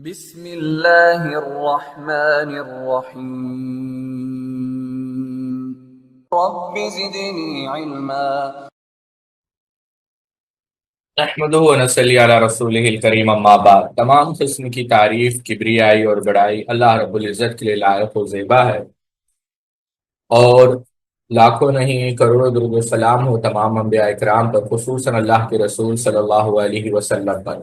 بسم اللہ الرحمن الرحیم رب زدنی علما۔ نحمده ونصلی علی رسولہ الکریم، اما بعد۔ تمام قسم کی تعریف، کبریائی اور بڑائی اللہ رب العزت کے لیے لائق و زیبا ہے، اور لاکھوں نہیں کروڑوں درود و سلام ہو تمام انبیاء اکرام پر، خصوصاً اللہ کے رسول صلی اللہ علیہ وسلم پر۔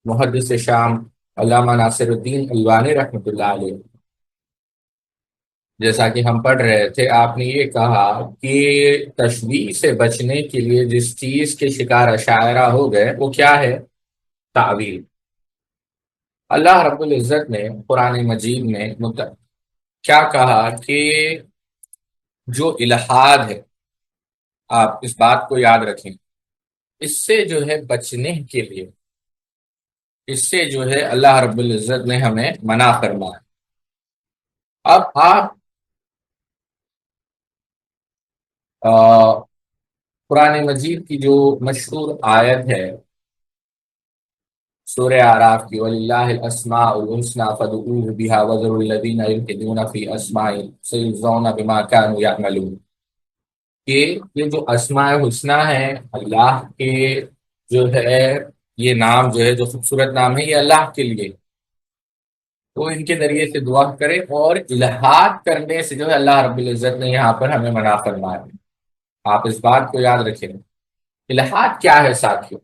محدث شام علامہ ناصر الدین البانی رحمۃ اللہ علیہ، جیسا کہ ہم پڑھ رہے تھے، آپ نے یہ کہا کہ تشبیہ سے بچنے کے لیے جس چیز کے شکار اشاعرہ ہو گئے وہ کیا ہے؟ تعویل۔ اللہ رب العزت نے قرآن مجید میں کیا کہا کہ جو الحاد ہے، آپ اس بات کو یاد رکھیں، اس سے جو ہے بچنے کے لیے، اس سے جو ہے اللہ رب العزت نے ہمیں منع فرمایا۔ اب آپ قرآن مجید کی جو مشہور آیت ہے سورہ اعراف کی، وَلِلَّهِ الْأَسْمَاءُ الْحُسْنَىٰ فَادْعُوهُ بِهَا وَذَرُوا الَّذِينَ يُلْحِدُونَ فِي أَسْمَائِهِ سَيُجْزَوْنَ بِمَا كَانُوا يَعْمَلُونَ، کہ یہ جو اسماء حسنہ ہیں اللہ کے، جو ہے یہ نام جو ہے، جو خوبصورت نام ہے، یہ اللہ کے لیے، تو ان کے ذریعے سے دعا کرے، اور الحاد کرنے سے جو ہے اللہ رب العزت نے یہاں پر ہمیں منع فرمایا۔ آپ اس بات کو یاد رکھیں۔ الحاد کیا ہے ساتھیوں؟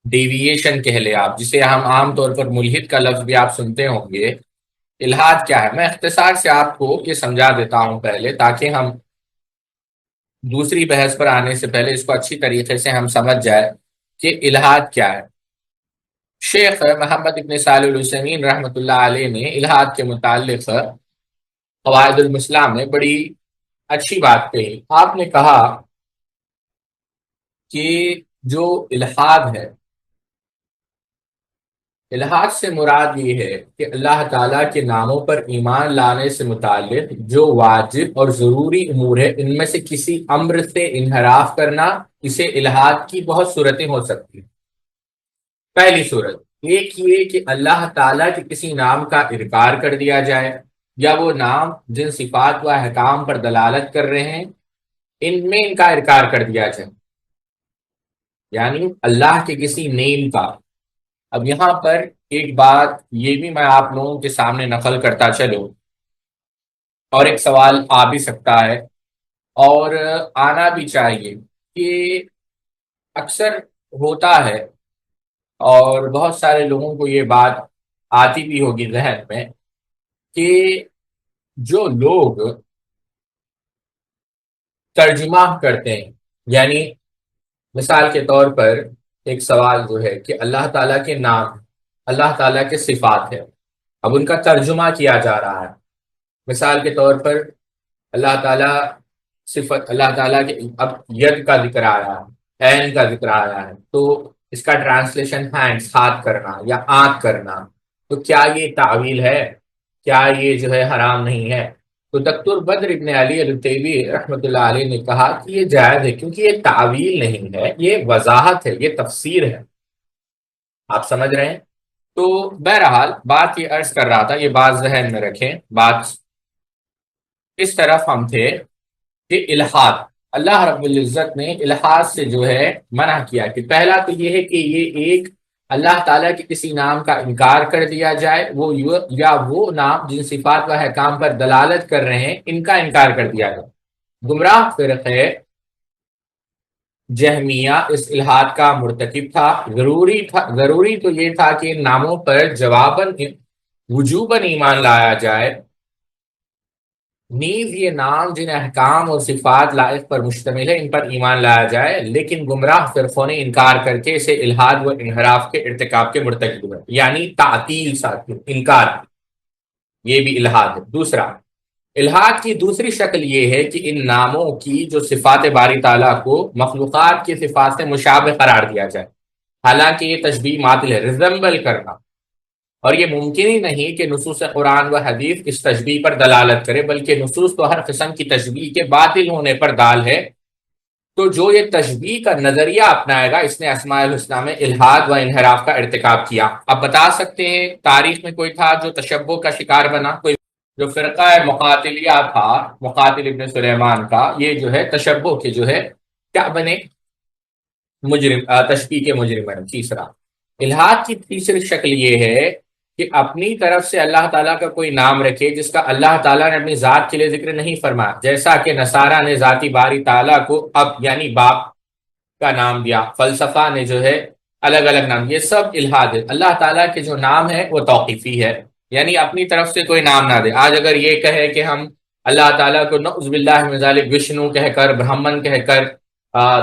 ڈیویشن کہہ لیں آپ، جسے ہم عام طور پر ملحد کا لفظ بھی آپ سنتے ہوں گے۔ الحاد کیا ہے؟ میں اختصار سے آپ کو یہ سمجھا دیتا ہوں پہلے، تاکہ ہم دوسری بحث پر آنے سے پہلے اس کو اچھی طریقے سے ہم سمجھ جائے کہ الحاد کیا ہے۔ شیخ محمد ابن صالح العثیمین رحمۃ اللہ علیہ نے الحاد کے متعلق قواعد المثلیٰ میں بڑی اچھی بات کہی۔ آپ نے کہا کہ جو الحاد ہے، الحاد سے مراد یہ ہے کہ اللہ تعالیٰ کے ناموں پر ایمان لانے سے متعلق جو واجب اور ضروری امور ہے، ان میں سے کسی امر سے انحراف کرنا، اسے الحاد کی بہت صورتیں ہو سکتی ہیں۔ پہلی صورت ایک یہ کہ اللہ تعالیٰ کے کسی نام کا انکار کر دیا جائے، یا وہ نام جن صفات و احکام پر دلالت کر رہے ہیں ان میں ان کا انکار کر دیا جائے، یعنی اللہ کے کسی نیم کا۔ اب یہاں پر ایک بات یہ بھی میں آپ لوگوں کے سامنے نقل کرتا چلوں، اور ایک سوال آ بھی سکتا ہے اور آنا بھی چاہیے، کہ اکثر ہوتا ہے اور بہت سارے لوگوں کو یہ بات آتی بھی ہوگی ذہن میں، کہ جو لوگ ترجمہ کرتے ہیں، یعنی مثال کے طور پر ایک سوال جو ہے کہ اللہ تعالیٰ کے نام، اللہ تعالیٰ کے صفات ہے، اب ان کا ترجمہ کیا جا رہا ہے۔ مثال کے طور پر اللہ تعالیٰ صفت، اللہ تعالیٰ کے اب ید کا ذکر آ رہا ہے، عین کا ذکر آ رہا ہے، تو اس کا ٹرانسلیشن ہینڈس، ہاتھ کرنا یا آنکھ کرنا، تو کیا یہ تعویل ہے؟ کیا یہ جو ہے حرام نہیں ہے؟ تو دکتور بدر ابن علی الطیبی رحمۃ اللہ علیہ نے کہا کہ یہ جائز ہے، کیونکہ یہ تعویل نہیں ہے، یہ وضاحت ہے، یہ تفسیر ہے۔ آپ سمجھ رہے ہیں؟ تو بہرحال بات یہ عرض کر رہا تھا، یہ بات ذہن میں رکھیں، بات اس طرف ہم تھے کہ الحاد، اللہ رب العزت نے الحاد سے جو ہے منع کیا، کہ پہلا تو یہ ہے کہ یہ ایک اللہ تعالیٰ کے کسی نام کا انکار کر دیا جائے، وہ یا وہ نام جن صفات و احکام پر دلالت کر رہے ہیں ان کا انکار کر دیا جائے۔ گمراہ فرقہ جہمیہ اس الحاد کا مرتکب تھا۔ ضروری تو یہ تھا کہ ان ناموں پر جواباً وجوباً ایمان لایا جائے، نیز یہ نام جن احکام اور صفات لائق پر مشتمل ہے ان پر ایمان لایا جائے، لیکن گمراہ فرقوں نے انکار کر کے اسے الحاد و انحراف کے ارتکاب کے مرتکب ہوئے، یعنی تعطیل، ساتھ انکار، یہ بھی الحاد ہے۔ دوسرا، الحاد کی دوسری شکل یہ ہے کہ ان ناموں کی جو صفات باری تعالیٰ کو مخلوقات کی صفات سے مشابہ قرار دیا جائے، حالانکہ یہ تشبیہ معطل ہے، ریزمبل کرنا، اور یہ ممکن ہی نہیں کہ نصوص قرآن و حدیث اس تشبیہ پر دلالت کرے، بلکہ نصوص تو ہر قسم کی تشبیہ کے باطل ہونے پر دال ہے، تو جو یہ تشبیہ کا نظریہ اپنائے گا اس نے اسماء الحسنہ میں الحاد و انحراف کا ارتکاب کیا۔ اب بتا سکتے ہیں تاریخ میں کوئی تھا جو تشبہ کا شکار بنا؟ کوئی؟ جو فرقہ مقاتلیہ تھا، مقاتل ابن سلیمان کا، یہ جو ہے تشبہ کے جو ہے کیا بنے؟ مجرم، تشبیہ کے مجرم بنے۔ تیسرا، الحاد کی تیسری شکل یہ ہے کہ اپنی طرف سے اللہ تعالیٰ کا کوئی نام رکھے جس کا اللہ تعالیٰ نے اپنی ذات کے لیے ذکر نہیں فرمایا، جیسا کہ نصارہ نے ذاتی باری تعالیٰ کو اب یعنی باپ کا نام دیا، فلسفہ نے جو ہے الگ الگ نام، یہ سب الحاد ہے۔ اللہ تعالیٰ کے جو نام ہے وہ توقیفی ہے، یعنی اپنی طرف سے کوئی نام نہ دے۔ آج اگر یہ کہے کہ ہم اللہ تعالیٰ کو نعوذ باللہ من ذالک وشنو کہہ کر، برہمن کہہ کر،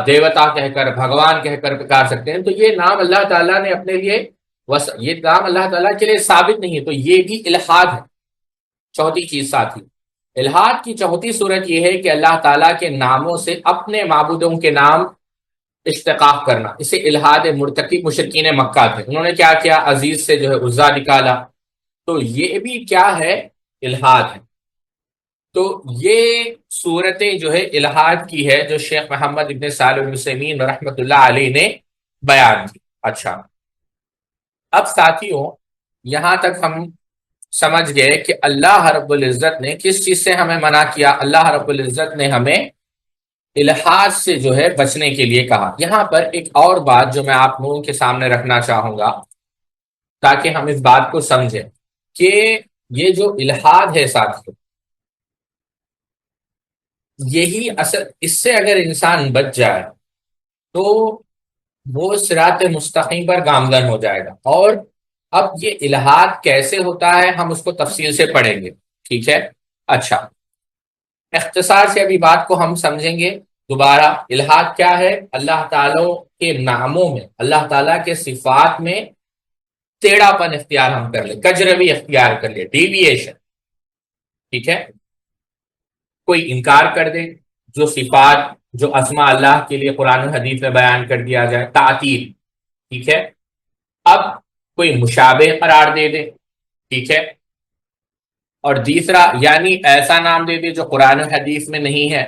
دیوتا کہہ کر، بھگوان کہہ کر پکار سکتے ہیں، تو یہ نام اللہ تعالیٰ نے اپنے لیے یہ نام اللہ تعالیٰ کے لیے ثابت نہیں ہے، تو یہ بھی الحاد ہے۔ چوتھی چیز ساتھی، الحاد کی چوتھی صورت یہ ہے کہ اللہ تعالیٰ کے ناموں سے اپنے معبودوں کے نام اشتقاق کرنا، اسے الحاد مرتکب مشرکین مکہ تھے، انہوں نے کیا کیا؟ عزیز سے جو ہے عزا نکالا، تو یہ بھی کیا ہے؟ الحاد ہے۔ تو یہ صورتیں جو ہے الحاد کی ہے جو شیخ محمد ابن صالح العثیمین رحمۃ اللہ علیہ نے بیان کی۔ اچھا، اب ساتھیوں یہاں تک ہم سمجھ گئے کہ اللہ رب العزت نے کس چیز سے ہمیں منع کیا۔ اللہ رب العزت نے ہمیں الحاد سے جو ہے بچنے کے لیے کہا۔ یہاں پر ایک اور بات جو میں آپ لوگوں کے سامنے رکھنا چاہوں گا تاکہ ہم اس بات کو سمجھیں کہ یہ جو الحاد ہے ساتھیوں، یہی اصل، اس سے اگر انسان بچ جائے تو وہ صراط مستقیم پر گامزن ہو جائے گا۔ اور اب یہ الحاد کیسے ہوتا ہے ہم اس کو تفصیل سے پڑھیں گے، ٹھیک ہے؟ اچھا، اختصار سے ابھی بات کو ہم سمجھیں گے دوبارہ۔ الحاد کیا ہے؟ اللہ تعالیٰ کے ناموں میں، اللہ تعالیٰ کے صفات میں ٹیڑھا پن اختیار ہم کر لیں، کجروی اختیار کر لیں، ڈیویشن، ٹھیک ہے؟ کوئی انکار کر دے جو صفات جو اسماء اللہ کے لیے قرآن و حدیث میں بیان کر دیا جائے، تعطیل، ٹھیک ہے؟ اب کوئی مشابہ قرار دے دے، ٹھیک ہے؟ اور تیسرا یعنی ایسا نام دے دے جو قرآن و حدیث میں نہیں ہے۔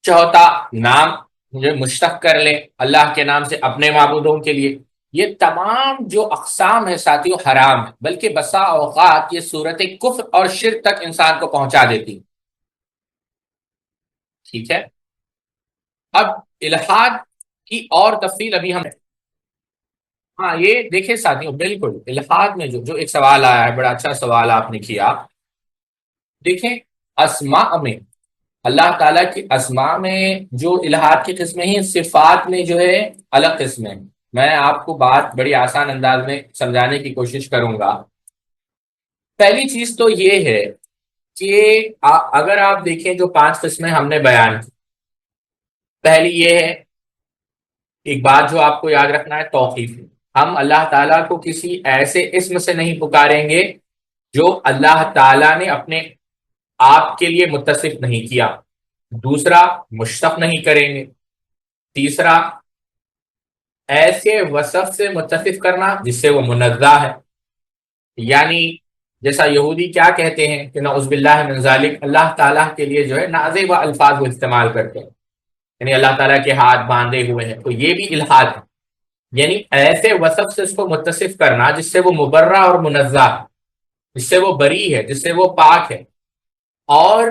چوتھا، نام جو مشتق کر لیں اللہ کے نام سے اپنے معبودوں کے لیے۔ یہ تمام جو اقسام ہے ساتھیوں حرام ہے، بلکہ بسا اوقات یہ صورت کفر اور شرک تک انسان کو پہنچا دیتی، ٹھیک ہے؟ اب الحاد کی اور تفصیل ابھی ہم، ہاں یہ دیکھیں ساتھیوں، بالکل الحاد میں جو ایک سوال آیا ہے، بڑا اچھا سوال آپ نے کیا۔ دیکھیں اسماء میں، اللہ تعالیٰ کی اسماء میں جو الحاد کی قسمیں ہیں، صفات میں جو ہے الگ قسمیں ہیں۔ میں آپ کو بات بڑی آسان انداز میں سمجھانے کی کوشش کروں گا۔ پہلی چیز تو یہ ہے کہ اگر آپ دیکھیں جو 5 قسمیں ہم نے بیان کی، پہلی یہ ہے، ایک بات جو آپ کو یاد رکھنا ہے، توقیف۔ ہم اللہ تعالیٰ کو کسی ایسے اسم سے نہیں پکاریں گے جو اللہ تعالیٰ نے اپنے آپ کے لیے متصف نہیں کیا۔ دوسرا، مشتق نہیں کریں گے۔ تیسرا، ایسے وصف سے متصف کرنا جس سے وہ منزہ ہے، یعنی جیسا یہودی کیا کہتے ہیں کہ نعوذ باللہ من ذالک، اللہ تعالیٰ کے لیے جو ہے نازیبہ الفاظ وہ استعمال کرتے ہیں، یعنی اللہ تعالیٰ کے ہاتھ باندھے ہوئے ہیں، تو یہ بھی الحاد ہے، یعنی ایسے وصف سے اس کو متصف کرنا جس سے وہ مبرہ اور منزہ ہے، جس سے وہ بری ہے، جس سے وہ پاک ہے۔ اور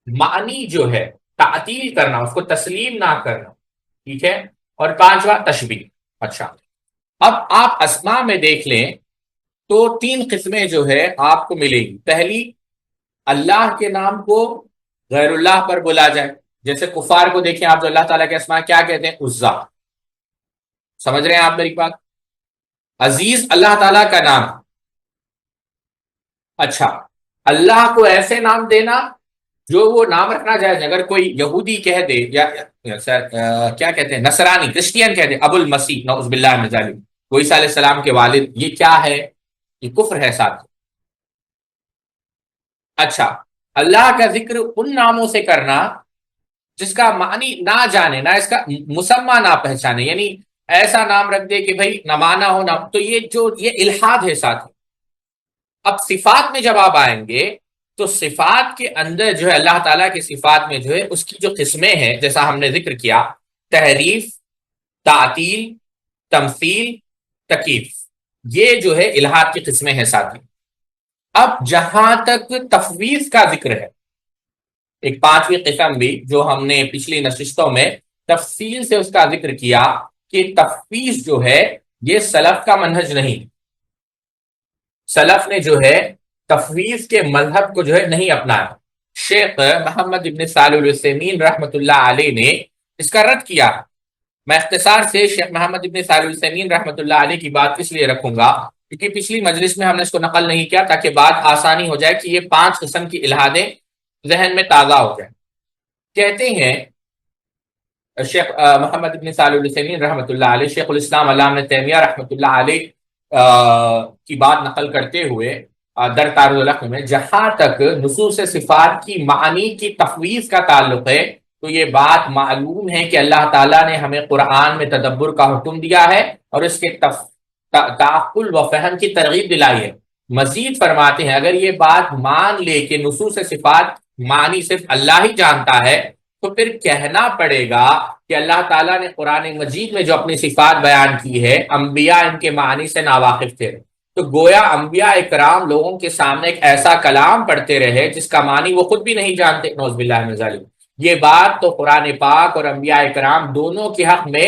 معنی جو ہے تعطیل کرنا، اس کو تسلیم نہ کرنا، ٹھیک ہے؟ اور 5واں تشبیہ۔ اچھا، اب آپ اسماء میں دیکھ لیں تو 3 قسمیں جو ہے آپ کو ملے گی۔ پہلی، اللہ کے نام کو غیر اللہ پر بولا جائے، جیسے کفار کو دیکھیں آپ، جو اللہ تعالیٰ کے اسماء کیا کہتے ہیں؟ عزا، سمجھ رہے ہیں آپ میری بات؟ عزیز اللہ تعالیٰ کا نام۔ اچھا، اللہ کو ایسے نام دینا جو وہ نام رکھنا جائز ہے۔ اگر کوئی یہودی کہہ دے یا کیا کہتے ہیں، نصرانی، کرسچین کہہ دے ابو المسیح، نعوذ باللہ من ذالک، وہ عیسیٰ علیہ السلام کے والد، یہ کیا ہے؟ یہ کفر ہے ساتھ۔ اچھا، اللہ کا ذکر ان ناموں سے کرنا جس کا معنی نہ جانے، نہ اس کا مسمى نہ پہچانے، یعنی ایسا نام رکھ دے کہ بھائی نہ مانا ہو نہ، تو یہ الحاد ہے ساتھ۔ اب صفات میں جب آپ آئیں گے تو صفات کے اندر جو ہے اللہ تعالیٰ کی صفات میں جو ہے اس کی جو قسمیں ہیں، جیسا ہم نے ذکر کیا، تحریف، تعطیل، تمثیل، تکیف، یہ جو ہے الہات کی قسمیں ہیں ساتھی۔ اب جہاں تک تفویض کا ذکر ہے، ایک پانچویں قسم بھی جو ہم نے پچھلی نشستوں میں تفصیل سے اس کا ذکر کیا کہ تفویض جو ہے یہ سلف کا منہج نہیں، سلف نے جو ہے تفویض کے مذہب کو جو ہے نہیں اپنایا۔ شیخ محمد ابن صالح العثیمین رحمۃ اللہ علیہ نے اس کا رد کیا۔ میں اختصار سے شیخ محمد ابن صالح العثیمین رحمۃ اللہ علیہ کی بات اس لیے رکھوں گا کیونکہ پچھلی مجلس میں ہم نے اس کو نقل نہیں کیا تاکہ بات آسانی ہو جائے کہ یہ 5 قسم کی الہادیں ذہن میں تازہ ہو جائیں۔ کہتے ہیں شیخ محمد ابن صالح العثیمین رحمۃ اللہ علیہ، شیخ الاسلام علامہ تیمیہ رحمۃ اللہ علیہ کی بات نقل کرتے ہوئے در تعارض العقل میں، جہاں تک نصوص صفات کی معانی کی تفویض کا تعلق ہے تو یہ بات معلوم ہے کہ اللہ تعالیٰ نے ہمیں قرآن میں تدبر کا حکم دیا ہے اور اس کے تعقل و فہم کی ترغیب دلائی ہے۔ مزید فرماتے ہیں اگر یہ بات مان لے کہ نصوص صفات معنی صرف اللہ ہی جانتا ہے تو پھر کہنا پڑے گا کہ اللہ تعالیٰ نے قرآن مجید میں جو اپنی صفات بیان کی ہے انبیاء ان کے معنی سے ناواقف تھے، تو گویا انبیاء اکرام لوگوں کے سامنے ایک ایسا کلام پڑھتے رہے جس کا معنی وہ خود بھی نہیں جانتے، نعوذ باللہ من ذالک۔ یہ بات تو قرآن پاک اور انبیاء اکرام دونوں کے حق میں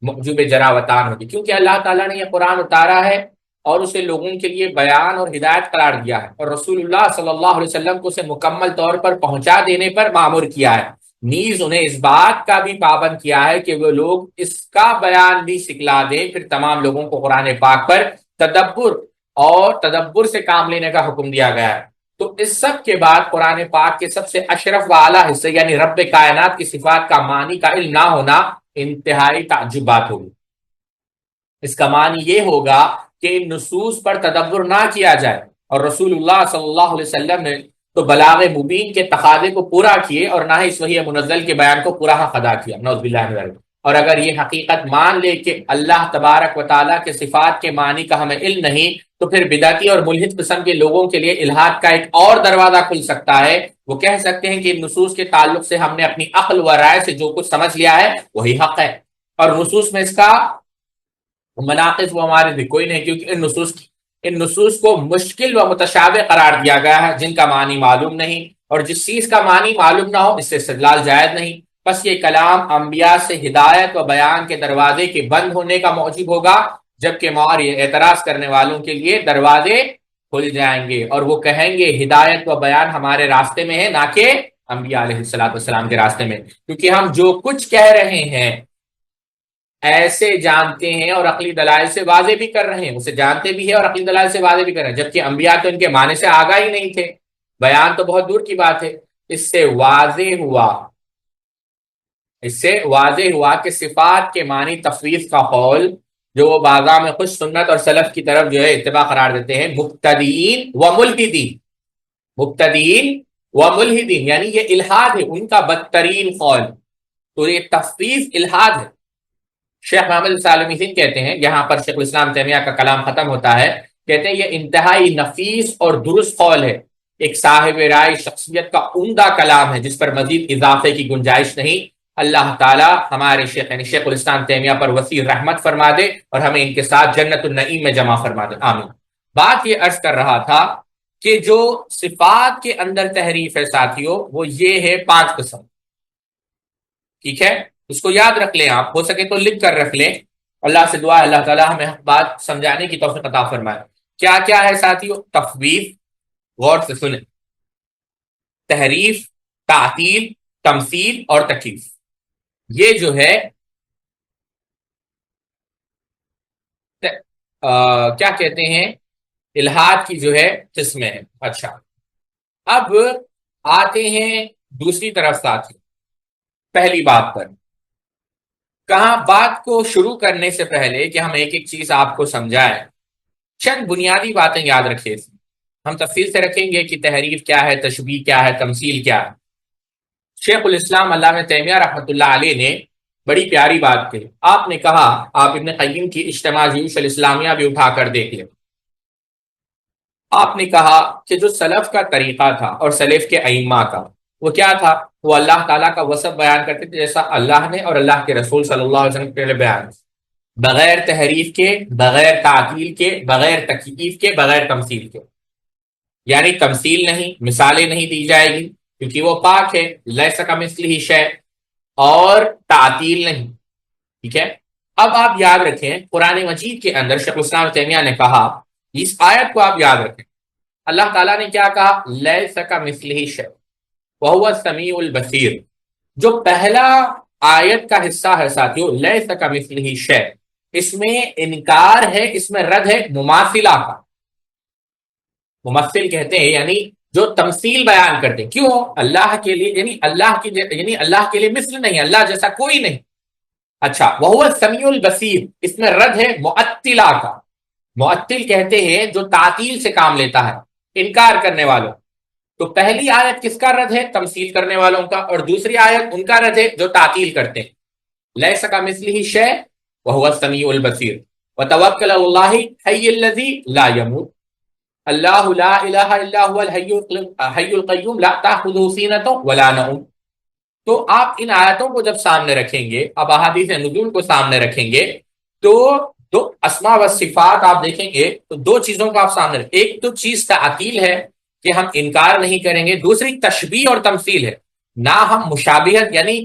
موجب جراوطان ہوگی، کیونکہ اللہ تعالیٰ نے یہ قرآن اتارا ہے اور اسے لوگوں کے لیے بیان اور ہدایت قرار دیا ہے، اور رسول اللہ صلی اللہ علیہ وسلم کو اسے مکمل طور پر پہنچا دینے پر مامور کیا ہے، نیز انہیں اس بات کا بھی پابند کیا ہے کہ وہ لوگ اس کا بیان بھی سکھلا دیں۔ پھر تمام لوگوں کو قرآن پاک پر تدبر سے کام لینے کا حکم دیا گیا ہے۔ تو اس سب کے بعد قرآن پاک کے سب سے اشرف و اعلیٰ حصے یعنی رب کائنات کی صفات کا معنی کا علم نہ ہونا انتہائی تعجب بات ہوگی۔ اس کا معنی یہ ہوگا کہ ان نصوص پر تدبر نہ کیا جائے، اور رسول اللہ صلی اللہ علیہ وسلم نے تو بلاغ مبین کے تقاضے کو پورا کیے اور نہ ہی اس وحی منزل کے بیان کو پورا حق ادا کیا، نعوذ باللہ من ذالک۔ اور اگر یہ حقیقت مان لے کہ اللہ تبارک و تعالیٰ کے صفات کے معنی کا ہمیں علم نہیں، تو پھر بدعتی اور ملحد قسم کے لوگوں کے لیے الحاد کا ایک اور دروازہ کھل سکتا ہے۔ وہ کہہ سکتے ہیں کہ نصوص کے تعلق سے ہم نے اپنی عقل و رائے سے جو کچھ سمجھ لیا ہے وہی حق ہے، اور نصوص میں اس کا مناقض وہ ہمارے بھی کوئی نہیں، کیونکہ ان نصوص کو مشکل و متشابہ قرار دیا گیا ہے جن کا معنی معلوم نہیں، اور جس چیز کا معنی معلوم نہ ہو اس سے استدلال جائز نہیں۔ بس یہ کلام انبیاء سے ہدایت و بیان کے دروازے کے بند ہونے کا موجب ہوگا، جبکہ یہ اعتراض کرنے والوں کے لیے دروازے کھل جائیں گے اور وہ کہیں گے ہدایت و بیان ہمارے راستے میں ہے، نہ کہ انبیاء علیہ السلام کے راستے میں، کیونکہ ہم جو کچھ کہہ رہے ہیں ایسے جانتے ہیں اور عقلی دلائل سے واضح بھی کر رہے ہیں، اسے جانتے بھی ہیں اور عقلی دلائل سے واضح بھی کر رہے ہیں، جبکہ انبیاء تو ان کے معنی سے آگاہ ہی نہیں تھے، بیان تو بہت دور کی بات ہے۔ اس سے واضح ہوا کہ صفات کے معنی تفویض کا قول جو وہ بازاں میں خوش سنت اور سلف کی طرف جو ہے اتباع قرار دیتے ہیں، مبتدئین و ملحدین یعنی یہ الحاد ہے، ان کا بدترین قول، تو یہ تفویض الحاد ہے۔ شیخ محمد سالمین کہتے ہیں، یہاں پر شیخ الاسلام تیمیہ کا کلام ختم ہوتا ہے، کہتے ہیں یہ انتہائی نفیس اور درست قول ہے، ایک صاحب رائے شخصیت کا عمدہ کلام ہے جس پر مزید اضافے کی گنجائش نہیں۔ اللہ تعالیٰ ہمارے شیخ یعنی شیخ الاسلام تیمیہ پر وسیع رحمت فرما دے اور ہمیں ان کے ساتھ جنت النعیم میں جمع فرما دے، آمین۔ بات یہ عرض کر رہا تھا کہ جو صفات کے اندر تحریف ہے ساتھیوں، وہ یہ ہے 5 قسم، ٹھیک ہے؟ اس کو یاد رکھ لیں، آپ ہو سکے تو لکھ کر رکھ لیں۔ اللہ سے دعا ہے اللہ تعالیٰ ہمیں بات سمجھانے کی توفیق عطا فرمائے۔ کیا کیا ہے ساتھیوں؟ تفویض، غور سے سنیں، تحریف، تعطیل، تمثیل اور تکیف، یہ جو ہے کیا کہتے ہیں الحاد کی جو ہے قسمیں ہیں۔ اچھا، اب آتے ہیں دوسری طرف ساتھی، پہلی بات پر۔ کہاں بات کو شروع کرنے سے پہلے کہ ہم ایک ایک چیز آپ کو سمجھائیں، چند بنیادی باتیں یاد رکھیں۔ ہم تفصیل سے رکھیں گے کہ تحریف کیا ہے، تشبیہ کیا ہے، تمثیل کیا ہے۔ شیخ الاسلام علامہ تیمیہ رحمۃ اللہ علیہ نے بڑی پیاری بات کہی۔ آپ نے کہا، آپ ابن قیم کی اجتماع جیوش الاسلامیہ بھی اٹھا کر دیکھ لیں، آپ نے کہا کہ جو سلف کا طریقہ تھا اور سلف کے ائمہ کا وہ کیا تھا، وہ اللہ تعالیٰ کا وصف بیان کرتے تھے جیسا اللہ نے اور اللہ کے رسول صلی اللہ علیہ وسلم کے بیان، بغیر تحریف کے، بغیر تعطیل کے، بغیر تکییف کے، بغیر تمثیل کے. یعنی تمثیل نہیں، مثالیں نہیں دی جائے گی کیونکہ وہ پاک ہے، لیس کمثلہ شیء، اور تعطیل نہیں. ٹھیک ہے. اب آپ یاد رکھیں قرآن مجید کے اندر شیخ الاسلام ابن تیمیہ نے کہا، اس آیت کو آپ یاد رکھیں، اللہ تعالیٰ نے کیا کہا، لیس کمثلہ شیء وہو السمیع البصیر. جو پہلا آیت کا حصہ ہے ساتھیو، لیس کمثلہ شیء، اس میں انکار ہے، اس میں رد ہے مماثلہ کا. ممثل کہتے ہیں یعنی جو تمثیل بیان کرتے ہیں. کیوں؟ اللہ کے لیے، یعنی اللہ کے لیے مثل نہیں، اللہ جیسا کوئی نہیں. اچھا، وہو السمیع البصیر، اس میں رد ہے معطلہ کا. معطل کہتے ہیں جو تعطیل سے کام لیتا ہے، انکار کرنے والوں. تو پہلی آیت کس کا رد ہے؟ تمثیل کرنے والوں کا، اور دوسری آیت ان کا رد ہے جو تعطیل کرتے ہیں. لیس کمثلہ شیء وہو السمیع البصیر وتوکل علی اللہ الحی الذی لا یموت اللہ لا الہ الا هو الحی القیوم لا تأخذہ سینۃ ولا نوم. تو آپ ان آیتوں کو جب سامنے رکھیں گے، اب احادیث نزول کو سامنے رکھیں گے، تو دو اسماء و صفات آپ دیکھیں گے تو دو چیزوں کو آپ سامنے رکھیں. ایک تو چیز تعطیل ہے کہ ہم انکار نہیں کریں گے، دوسری تشبیہ اور تمثیل ہے. نہ ہم مشابہت یعنی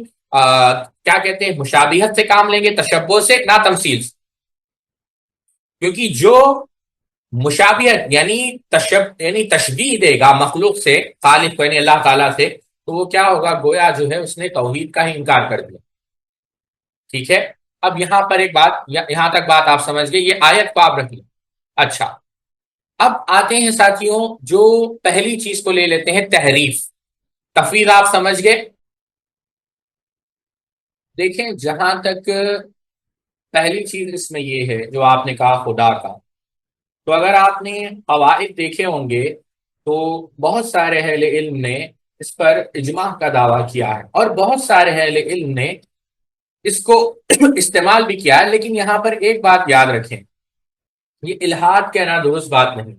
کیا کہتے ہیں، مشابہت سے کام لیں گے، تشبہ سے، نہ تمثیل سے. کیونکہ جو مشابہت یعنی تشبیہ دے گا مخلوق سے خالق کو یعنی اللہ تعالیٰ سے، تو وہ کیا ہوگا، گویا جو ہے اس نے توحید کا ہی انکار کر دیا. ٹھیک ہے. اب یہاں پر ایک بات، یہاں تک بات آپ سمجھ گئے، یہ آیت کو آپ رکھ لیں. اچھا، اب آتے ہیں ساتھیوں جو پہلی چیز کو لے لیتے ہیں، تحریف. تفویض آپ سمجھ گئے. دیکھیں جہاں تک پہلی چیز اس میں یہ ہے جو آپ نے کہا خدا کا، تو اگر آپ نے قواعد دیکھے ہوں گے تو بہت سارے اہل علم نے اس پر اجماع کا دعویٰ کیا ہے، اور بہت سارے اہل علم نے اس کو استعمال بھی کیا ہے. لیکن یہاں پر ایک بات یاد رکھیں، یہ الہاد کہنا درست بات نہیں.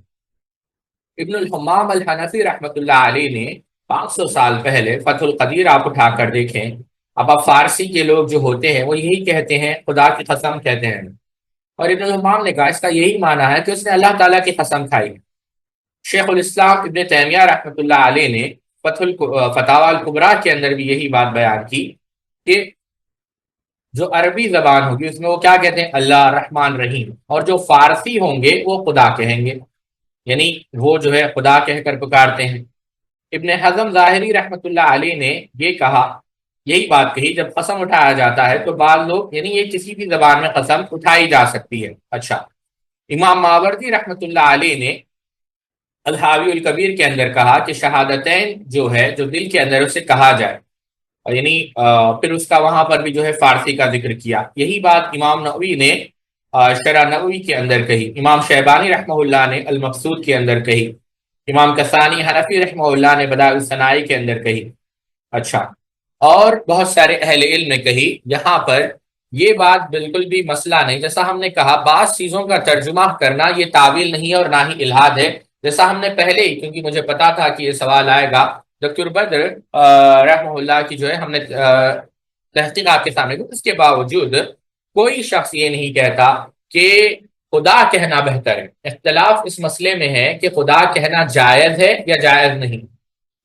ابن الحمام الحنفی رحمۃ اللہ علیہ نے 500 سال پہلے فتح القدیر آپ اٹھا کر دیکھیں. اب فارسی کے لوگ جو ہوتے ہیں وہ یہی کہتے ہیں، خدا کی قسم کہتے ہیں، اور ابن الحمام نے کہا اس کا یہی معنی ہے کہ اس نے اللہ تعالیٰ کی قسم کھائی. شیخ الاسلام ابن تیمیہ رحمۃ اللہ علیہ نے فتاوی الکبریٰ کے اندر بھی یہی بات بیان کی کہ جو عربی زبان ہوگی اس میں وہ کیا کہتے ہیں، اللہ رحمان رحیم، اور جو فارسی ہوں گے وہ خدا کہیں گے، یعنی وہ جو ہے خدا کہہ کر پکارتے ہیں. ابن حزم ظاہری رحمۃ اللہ علیہ نے یہ کہا، یہی بات کہی، جب قسم اٹھایا جاتا ہے تو بعض لوگ یعنی یہ کسی بھی زبان میں قسم اٹھائی جا سکتی ہے. اچھا، امام ماوردی رحمۃ اللہ علیہ نے الحاوی الکبیر کے اندر کہا کہ شہادتین جو ہے جو دل کے اندر اسے کہا جائے، اور یعنی پھر اس کا وہاں پر بھی جو ہے فارسی کا ذکر کیا. یہی بات امام نووی نے شرح نووی کے اندر کہی، امام شیبانی رحمہ اللہ نے المقصود کے اندر کہی، امام کسانی حنفی رحمہ اللہ نے بدائع الصنائی کے اندر کہی. اچھا، اور بہت سارے اہل علم نے کہی. یہاں پر یہ بات بالکل بھی مسئلہ نہیں. جیسا ہم نے کہا بعض چیزوں کا ترجمہ کرنا یہ تعویل نہیں ہے اور نہ ہی الہاد ہے. جیسا ہم نے پہلے ہی، کیونکہ مجھے پتا تھا کہ یہ سوال آئے گا، ڈاکٹر بدر رحمہ اللہ کی جو ہے ہم نے تحقیقات کے سامنے، اس کے باوجود کوئی شخص یہ نہیں کہتا کہ خدا کہنا بہتر ہے. اختلاف اس مسئلے میں ہے کہ خدا کہنا جائز ہے یا جائز نہیں،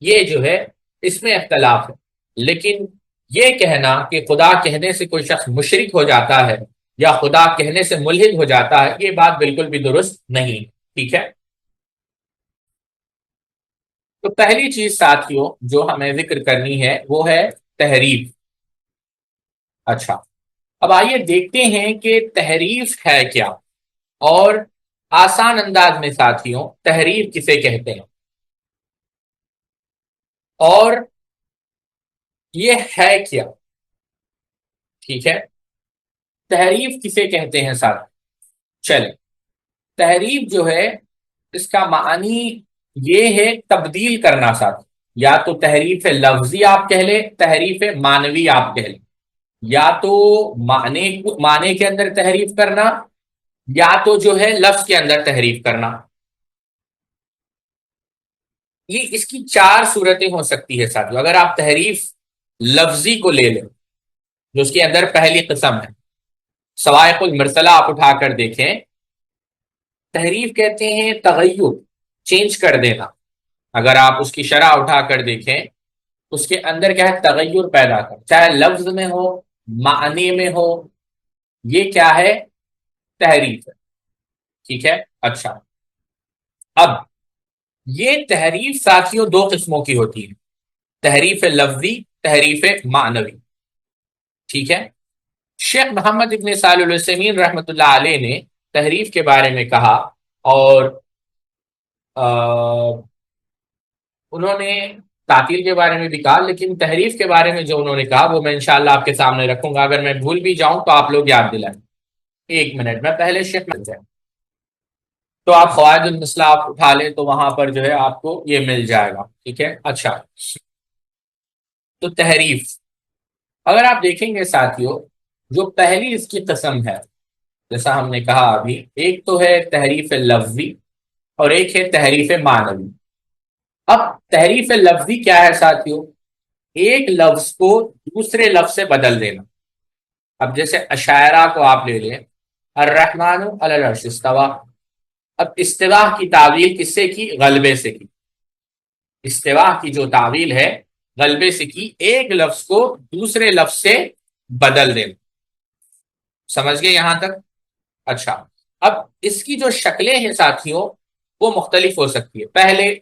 یہ جو ہے اس میں اختلاف ہے. لیکن یہ کہنا کہ خدا کہنے سے کوئی شخص مشرک ہو جاتا ہے یا خدا کہنے سے ملحد ہو جاتا ہے، یہ بات بالکل بھی درست نہیں. ٹھیک ہے. تو پہلی چیز ساتھیوں جو ہمیں ذکر کرنی ہے وہ ہے تحریف. اچھا، اب آئیے دیکھتے ہیں کہ تحریف ہے کیا، اور آسان انداز میں ساتھیوں تحریف کسے کہتے ہیں اور یہ ہے کیا. ٹھیک ہے، تحریف کسے کہتے ہیں ساتھ. چلیں، تحریف جو ہے اس کا معنی یہ ہے تبدیل کرنا ساتھ. یا تو تحریف لفظی آپ کہہ لیں، تحریف معنوی آپ کہہ لیں. یا تو معنی کے اندر تحریف کرنا، یا تو جو ہے لفظ کے اندر تحریف کرنا. یہ اس کی چار صورتیں ہو سکتی ہے ساتھیوں. اگر آپ تحریف لفظی کو لے لیں جو اس کے اندر پہلی قسم ہے، سوائق المرسلہ آپ اٹھا کر دیکھیں، تحریف کہتے ہیں تغیر، چینج کر دینا. اگر آپ اس کی شرح اٹھا کر دیکھیں اس کے اندر کیا ہے، تغیر پیدا کر، چاہے لفظ میں ہو معنی میں ہو، یہ کیا ہے، تحریف ہے. ٹھیک ہے. اچھا، اب یہ تحریف ساتھیوں دو قسموں کی ہوتی ہے، تحریف لفظی، تحریف معنوی. ٹھیک ہے. شیخ محمد ابن صالح العثیمین رحمۃ اللہ علیہ نے تحریف کے بارے میں کہا، اور انہوں نے تعطیل کے بارے میں بھی کہا، لیکن تحریف کے بارے میں جو انہوں نے کہا وہ میں انشاءاللہ آپ کے سامنے رکھوں گا. اگر میں بھول بھی جاؤں تو آپ لوگ یاد دلائیں. ایک منٹ میں پہلے شیخ مل جائے تو آپ قواعد المثلا آپ اٹھا لیں تو وہاں پر جو ہے آپ کو یہ مل جائے گا. ٹھیک ہے. اچھا، تو تحریف اگر آپ دیکھیں گے ساتھیوں، جو پہلی اس کی قسم ہے جیسا ہم نے کہا ابھی، ایک تو ہے تحریف لفظی اور ایک ہے تحریف معنوی. اب تحریف لفظی کیا ہے ساتھیوں، ایک لفظ کو دوسرے لفظ سے بدل دینا. اب جیسے اشاعرہ کو آپ لے لیں، الرحمن علی العرش استوى. اب استوا کی تعویل کس سے کی، غلبے سے کی. استوا کی جو تعویل ہے غلبے سے کی، ایک لفظ کو دوسرے لفظ سے بدل دینا. سمجھ گئے یہاں تک؟ اچھا، اب اس کی جو شکلیں ہیں ساتھیوں وہ مختلف ہو سکتی ہے. پہلے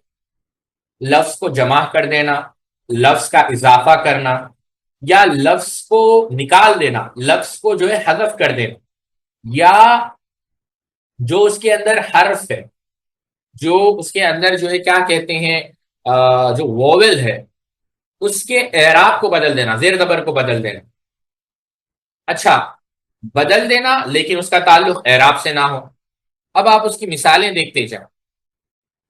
لفظ کو جمع کر دینا، لفظ کا اضافہ کرنا، یا لفظ کو نکال دینا، لفظ کو جو ہے حذف کر دینا، یا جو اس کے اندر حرف ہے، جو اس کے اندر جو ہے کیا کہتے ہیں جو ووول ہے اس کے اعراب کو بدل دینا، زیر زبر کو بدل دینا. اچھا، بدل دینا لیکن اس کا تعلق اعراب سے نہ ہو. اب آپ اس کی مثالیں دیکھتے جائیں.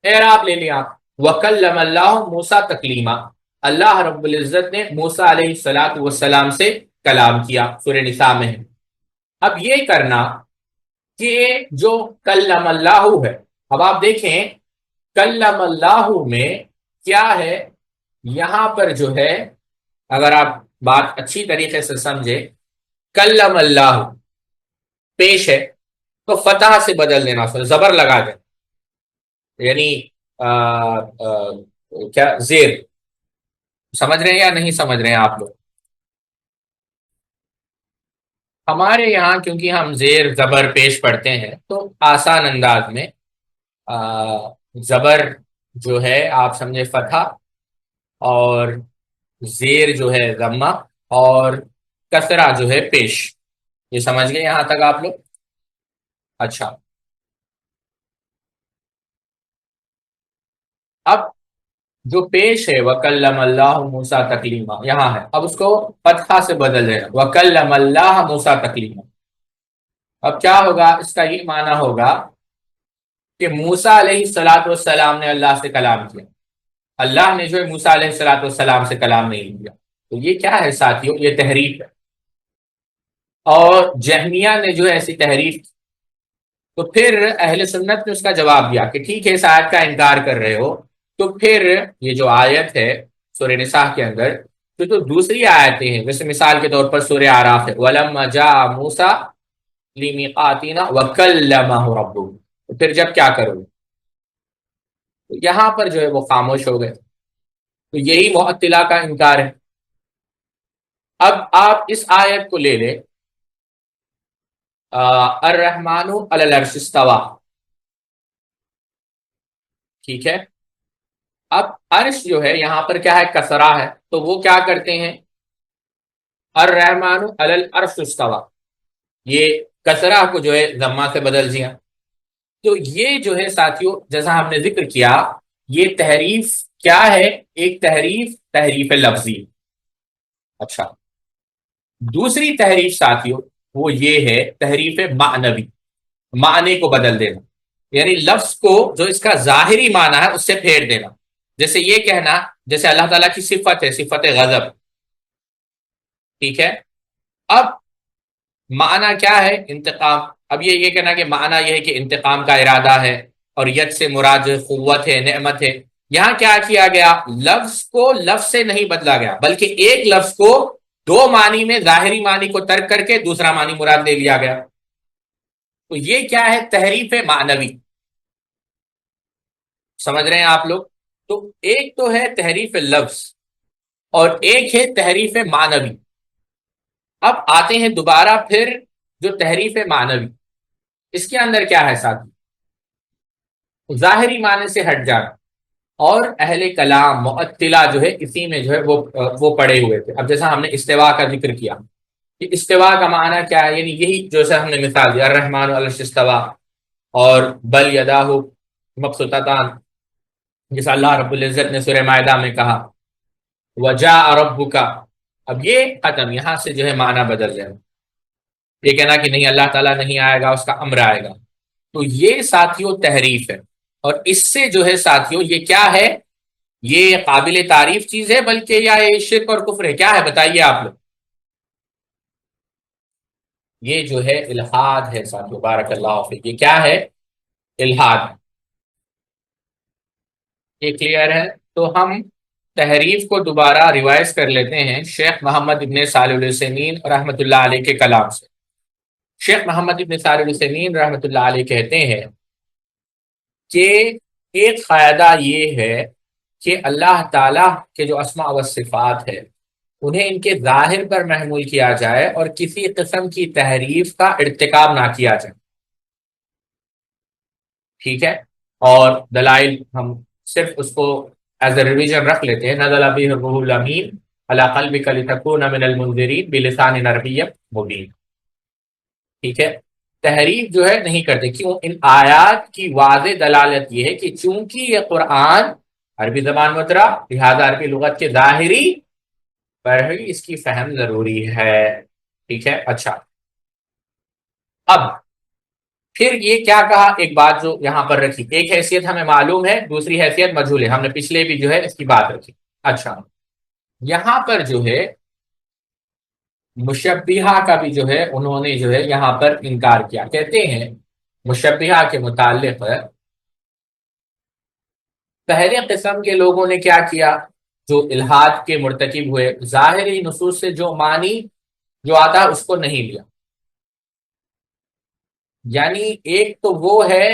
اعراب لے لیں آپ، وَكَلَّمَ اللَّهُ مُوسَىٰ تَكْلِيمًا، اللہ رب العزت نے موسیٰ علیہ السلام سے کلام کیا، سورہ نساء میں ہے. اب یہ کرنا کہ جو کلم اللہ ہے، اب آپ دیکھیں کلم اللہ میں کیا ہے، یہاں پر جو ہے اگر آپ بات اچھی طریقے سے سمجھے، کلم اللہ پیش ہے تو فتح سے بدل دینا، زبر لگا دیں، یعنی کیا زیر. سمجھ رہے ہیں یا نہیں سمجھ رہے ہیں آپ لوگ؟ ہمارے یہاں کیونکہ ہم زیر زبر پیش پڑھتے ہیں تو آسان انداز میں زبر جو ہے آپ سمجھے فتح، اور زیر جو ہے ضمہ، اور کسرہ جو ہے پیش. یہ سمجھ گئے یہاں تک آپ لوگ؟ اچھا، اب جو پیش ہے وَكَلَّمَ اللَّهُ مُوسَىٰ تَكْلِيمًا یہاں ہے، اب اس کو فتحہ سے بدل دینا، وَكَلَّمَ اللَّهَ مُوسَىٰ تَكْلِيمًا. اب کیا ہوگا، اس کا یہ معنی ہوگا کہ موسیٰ علیہ السلام نے اللہ سے کلام کیا، اللہ نے جو ہے موسیٰ علیہ السلام سے کلام نہیں کیا. تو یہ کیا ہے ساتھیوں، یہ تحریف ہے. اور جہمیہ نے جو ہے ایسی تحریف کی تو پھر اہل سنت نے اس کا جواب دیا کہ ٹھیک ہے، اس آیت کا انکار کر رہے ہو تو پھر یہ جو آیت ہے سورہ نساء کے اندر تو دوسری آیتیں ہیں، جیسے مثال کے طور پر سورہ اعراف ہے، وَلَمَّا جَاءَ مُوسَىٰ لِمِيقَاتِنَا وَكَلَّمَهُ رَبُّهُ. تو پھر جب کیا کرو گے، تو یہاں پر جو ہے وہ خاموش ہو گئے. تو یہی معطلہ کا انکار ہے. اب آپ اس آیت کو لے لیں، الرحمن علی العرش استوى. ٹھیک ہے. اب عرش جو ہے یہاں پر کیا ہے، کسرہ ہے، تو وہ کیا کرتے ہیں، الرحمن علی العرش استوى، یہ کسرہ کو جو ہے ضمہ سے بدل دیا. تو یہ جو ہے ساتھیوں جیسا ہم نے ذکر کیا، یہ تحریف کیا ہے، ایک تحریف لفظی. اچھا، دوسری تحریف ساتھیوں وہ یہ ہے تحریف معنوی، معنی کو بدل دینا، یعنی لفظ کو جو اس کا ظاہری معنی ہے اس سے پھیر دینا. جیسے یہ کہنا، جیسے اللہ تعالیٰ کی صفت ہے، صفت غضب. ٹھیک ہے. اب معنی کیا ہے، انتقام. اب یہ کہنا کہ معنی یہ ہے کہ انتقام کا ارادہ ہے، اور ید سے مراد قوت ہے، نعمت ہے. یہاں کیا کیا گیا؟ لفظ کو لفظ سے نہیں بدلا گیا، بلکہ ایک لفظ کو دو معنی میں ظاہری معنی کو ترک کر کے دوسرا معنی مراد لے لیا گیا۔ تو یہ کیا ہے؟ تحریف معنوی۔ سمجھ رہے ہیں آپ لوگ؟ تو ایک تو ہے تحریف لفظ اور ایک ہے تحریف معنوی۔ اب آتے ہیں دوبارہ پھر جو تحریف معنوی، اس کے اندر کیا ہے ساتھی؟ ظاہری معنی سے ہٹ جانا، اور اہل کلام معطلہ جو ہے اسی میں جو ہے وہ پڑے ہوئے تھے۔ اب جیسا ہم نے استوا کا ذکر کیا کہ استوا کا معنی کیا ہے، یعنی یہی جیسے ہم نے مثال دیا الرحمن علی العرش استوا، اور بل یداہ مبسوطتان، جیسا اللہ رب العزت نے سورہ مائدہ میں کہا وجاء ربک۔ اب یہ ختم، یہاں سے جو ہے معنی بدل جائے، یہ کہنا کہ نہیں اللہ تعالیٰ نہیں آئے گا، اس کا امر آئے گا، تو یہ ساتھیوں تحریف ہے۔ اور اس سے جو ہے ساتھیوں یہ کیا ہے؟ یہ قابل تعریف چیز ہے بلکہ یا یہ شرک اور کفر ہے؟ کیا ہے بتائیے آپ لوگ؟ یہ جو ہے الحاد ہے ساتھیوں، بارک اللہ فیک۔ یہ کیا ہے؟ الحاد۔ یہ کلیئر ہے؟ تو ہم تحریف کو دوبارہ ریوائز کر لیتے ہیں شیخ محمد ابن صالح العثیمین رحمۃ اللہ علیہ کے کلام سے۔ شیخ محمد ابن صالح العثیمین رحمۃ اللہ علیہ کہتے ہیں کہ ایک قاعدہ یہ ہے کہ اللہ تعالیٰ کے جو اسماء و صفات ہے انہیں ان کے ظاہر پر محمول کیا جائے اور کسی قسم کی تحریف کا ارتکاب نہ کیا جائے، ٹھیک ہے؟ اور دلائل ہم صرف اس کو ایز اے ریویژن رکھ لیتے ہیں۔ نزل بہ الروح الامین علی قلبک لتکون من المنذرین بلسان عربی مبین، ٹھیک ہے؟ تحریف جو ہے نہیں کرتے، کیوں؟ ان آیات کی واضح دلالت یہ ہے کہ چونکہ یہ قرآن عربی زبان مترا، لہذا عربی لغت کے ظاہری پر ہی اس کی فہم ضروری ہے، ٹھیک ہے؟ اچھا، اب پھر یہ کیا کہا؟ ایک بات جو یہاں پر رکھی، ایک حیثیت ہمیں معلوم ہے، دوسری حیثیت مجہول ہے، ہم نے پچھلے بھی جو ہے اس کی بات رکھی۔ اچھا، یہاں پر جو ہے مشبہہ کا بھی جو ہے انہوں نے جو ہے یہاں پر انکار کیا۔ کہتے ہیں مشبہہ کے متعلق پہلے قسم کے لوگوں نے کیا کیا؟ جو الحاد کے مرتکب ہوئے، ظاہری نصوص سے جو معنی جو آتا ہے اس کو نہیں لیا۔ یعنی ایک تو وہ ہے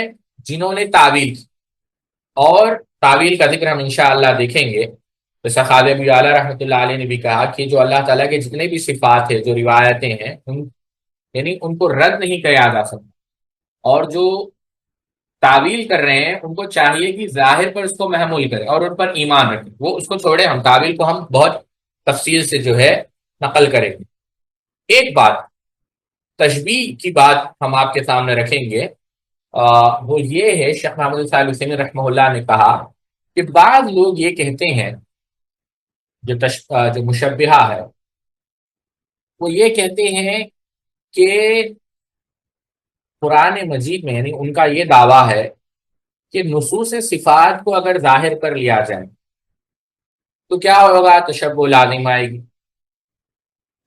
جنہوں نے تعویل کی، اور تعویل کا ذکر ہم انشاءاللہ دیکھیں گے۔ جیسا خالد ابو اعلیٰ رحمۃ اللہ علیہ نے بھی کہا کہ جو اللہ تعالیٰ کے جتنے بھی صفات ہیں، جو روایتیں ہیں، یعنی ان کو رد نہیں کیا جا سکتا، اور جو تعویل کر رہے ہیں ان کو چاہیے کہ ظاہر پر اس کو محمول کریں اور ان پر ایمان رکھیں، وہ اس کو چھوڑے، ہم تعویل کو ہم بہت تفصیل سے جو ہے نقل کریں گے۔ ایک بات تشبیہ کی بات ہم آپ کے سامنے رکھیں گے، وہ یہ ہے شیخ محمد صالح العثیمین رحمہ اللہ نے کہا کہ بعض لوگ یہ کہتے ہیں جو مشبہہ ہے وہ یہ کہتے ہیں کہ قرآن مجید میں، یعنی ان کا یہ دعویٰ ہے کہ نصوص صفات کو اگر ظاہر پر لیا جائے تو کیا ہوگا؟ تشبہ لازم آئے گی۔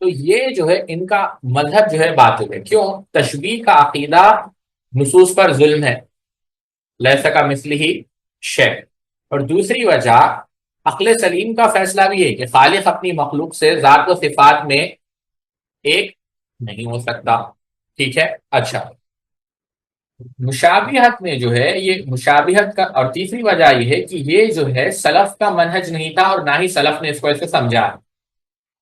تو یہ جو ہے ان کا مذہب جو ہے باطل ہے۔ کیوں؟ تشبیہ کا عقیدہ نصوص پر ظلم ہے، لیس کمثلہ شیء۔ اور دوسری وجہ عقل سلیم کا فیصلہ بھی ہے کہ خالق اپنی مخلوق سے ذات و صفات میں ایک نہیں ہو سکتا، ٹھیک ہے؟ اچھا، مشابہت میں جو ہے یہ مشابہت کا، اور تیسری وجہ یہ ہے کہ یہ جو ہے سلف کا منہج نہیں تھا اور نہ ہی سلف نے اس کو ایسے سمجھا۔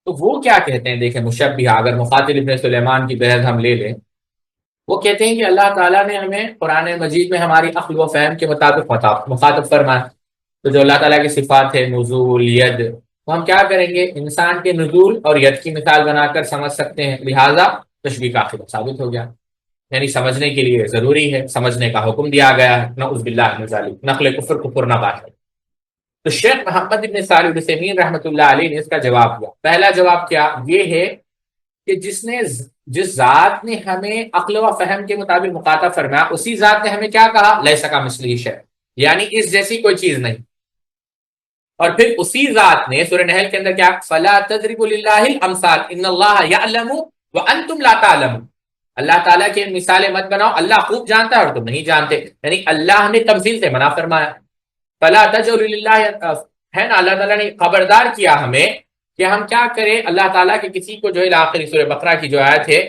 تو وہ کیا کہتے ہیں؟ دیکھیں مشبہہ، اگر مقاتل ابن سلیمان کی بحث ہم لے لیں، وہ کہتے ہیں کہ اللہ تعالیٰ نے ہمیں قرآن مجید میں ہماری عقل و فہم کے مطابق مخاطب فرمایا، تو جو اللہ تعالیٰ کی صفات ہے نزول، ید، تو ہم کیا کریں گے؟ انسان کے نزول اور ید کی مثال بنا کر سمجھ سکتے ہیں، لہٰذا تشبیہ کا عقیدہ ثابت ہو گیا، یعنی سمجھنے کے لیے ضروری ہے، سمجھنے کا حکم دیا گیا ہے، نعوذ باللہ من ذالک، نقل کفر نہ بات ہے۔ تو شیخ محمد ابن صالح العثیمین رحمۃ اللہ علیہ نے اس کا جواب دیا۔ پہلا جواب کیا؟ یہ ہے کہ جس ذات نے ہمیں عقل و فہم کے مطابق مخاطب فرمایا، اسی ذات نے ہمیں کیا کہا؟ لیس کمثلہ شیء، یعنی اس جیسی کوئی چیز نہیں۔ اور پھر اسی ذات نے سورہ نحل کے اندر کیا؟ فلا تضربوا للہ الامثال ان اللہ یعلم وانتم لا تعلمون، اللہ تعالیٰ کی مثالیں مت بناؤ، اللہ خوب جانتا ہے اور تم نہیں جانتے، یعنی اللہ نے تمثیل سے منع فرمایا۔ فلا تجعلوا للہ، ہے نا، اللہ تعالیٰ نے خبردار کیا ہمیں کہ ہم کیا کریں، اللہ تعالیٰ کے کسی کو جو ہے آخری سورہ بقرہ کی جو آیت ہے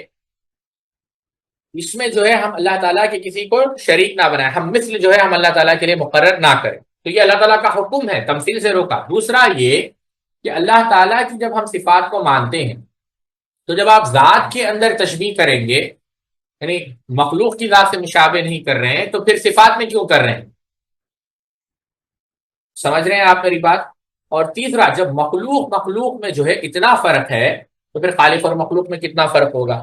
اس میں جو ہے ہم اللہ تعالیٰ کے کسی کو شریک نہ بنائیں، ہم مثل جو ہے ہم اللہ تعالیٰ کے لیے مقرر نہ کریں. تو یہ اللہ تعالیٰ کا حکم ہے، تمثیل سے روکا. دوسرا یہ کہ اللہ تعالیٰ کی جب ہم صفات کو مانتے ہیں تو جب آپ ذات کے اندر تشبیہ کریں گے، یعنی مخلوق کی ذات سے مشابہ نہیں کر رہے ہیں، تو پھر صفات میں کیوں کر رہے ہیں؟ سمجھ رہے ہیں آپ میری بات؟ اور تیسرا، جب مخلوق میں جو ہے اتنا فرق ہے تو پھر خالق اور مخلوق میں کتنا فرق ہوگا؟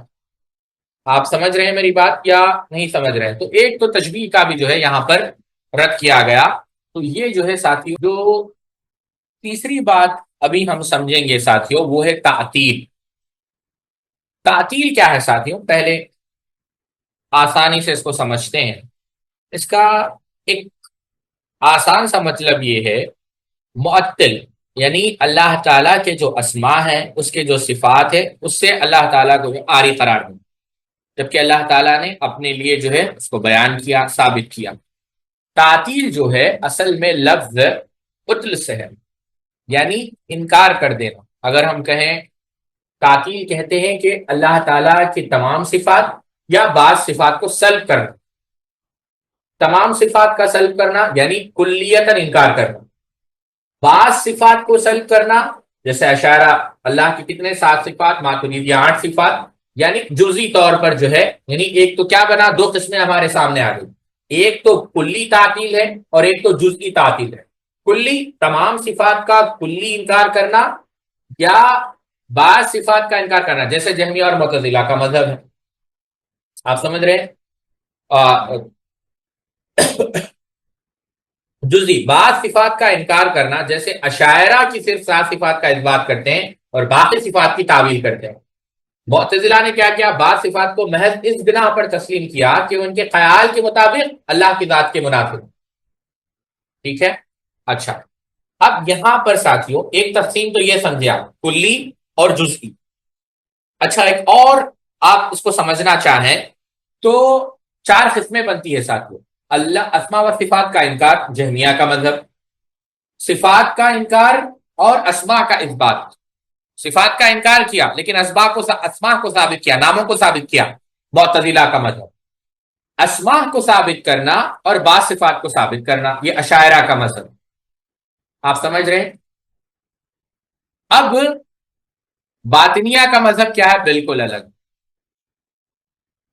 آپ سمجھ رہے ہیں میری بات یا نہیں سمجھ رہے ہیں؟ تو ایک تو تشبیہ کا بھی جو ہے یہاں پر رد کیا گیا. تو یہ جو ہے ساتھیوں، جو تیسری بات ابھی ہم سمجھیں گے ساتھیوں، وہ ہے تعطیل. تعطیل کیا ہے ساتھیوں؟ پہلے آسانی سے اس کو سمجھتے ہیں. اس کا ایک آسان سا مطلب یہ ہے، معطل یعنی اللہ تعالیٰ کے جو اسماء ہیں، اس کے جو صفات ہے، اس سے اللہ تعالیٰ کو عاری قرار دیں، جبکہ اللہ تعالیٰ نے اپنے لیے جو ہے اس کو بیان کیا، ثابت کیا. تعطیل جو ہے اصل میں لفظ عطل سے ہے، یعنی انکار کر دینا. اگر ہم کہیں تعطیل کہتے ہیں کہ اللہ تعالیٰ کی تمام صفات یا بعض صفات کو سلب کرنا. تمام صفات کا سلب کرنا یعنی کلیتاً انکار کرنا. بعض صفات کو سلب کرنا، جیسے اشاعرہ، اللہ کی کتنے 7 صفات، ماتریدی 8 صفات، یعنی جزئی طور پر جو ہے، یعنی ایک تو کیا بنا، 2 قسمیں ہمارے سامنے آ گئی. ایک تو کلی تعطیل ہے اور ایک تو جزئی تعطیل ہے. کلی تمام صفات کا کلی انکار کرنا یا بعض صفات کا انکار کرنا، جیسے جہمیہ اور معتزلہ کا مذہب ہے. آپ سمجھ رہے ہیں؟ جزئی بعض صفات کا انکار کرنا، جیسے اشاعرہ کی صرف 7 صفات کا اثبات کرتے ہیں اور باقی صفات کی تعویل کرتے ہیں. معتزلہ نے کیا کیا، بعض صفات کو محض اس بنا پر تسلیم کیا کہ ان کے خیال کے مطابق اللہ کی ذات کے منافق. ٹھیک ہے، اچھا. اب یہاں پر ساتھیوں ایک تقسیم تو یہ سمجھے آپ، کلی اور جزئی. اچھا، ایک اور آپ اس کو سمجھنا چاہیں تو 4 قسمیں بنتی ہے ساتھیوں. اللہ اسماء و صفات کا انکار، جہمیہ کا مذہب. صفات کا انکار اور اسماء کا اثبات. صفات کا انکار کیا لیکن اسماء کو ثابت کیا، ناموں کو ثابت کیا، معتزلہ کا مذہب. اسماء کو ثابت کرنا اور بعض صفات کو ثابت کرنا، یہ اشاعرہ کا مذہب. آپ سمجھ رہے ہیں؟ اب باطنیہ کا مذہب کیا ہے؟ بالکل الگ.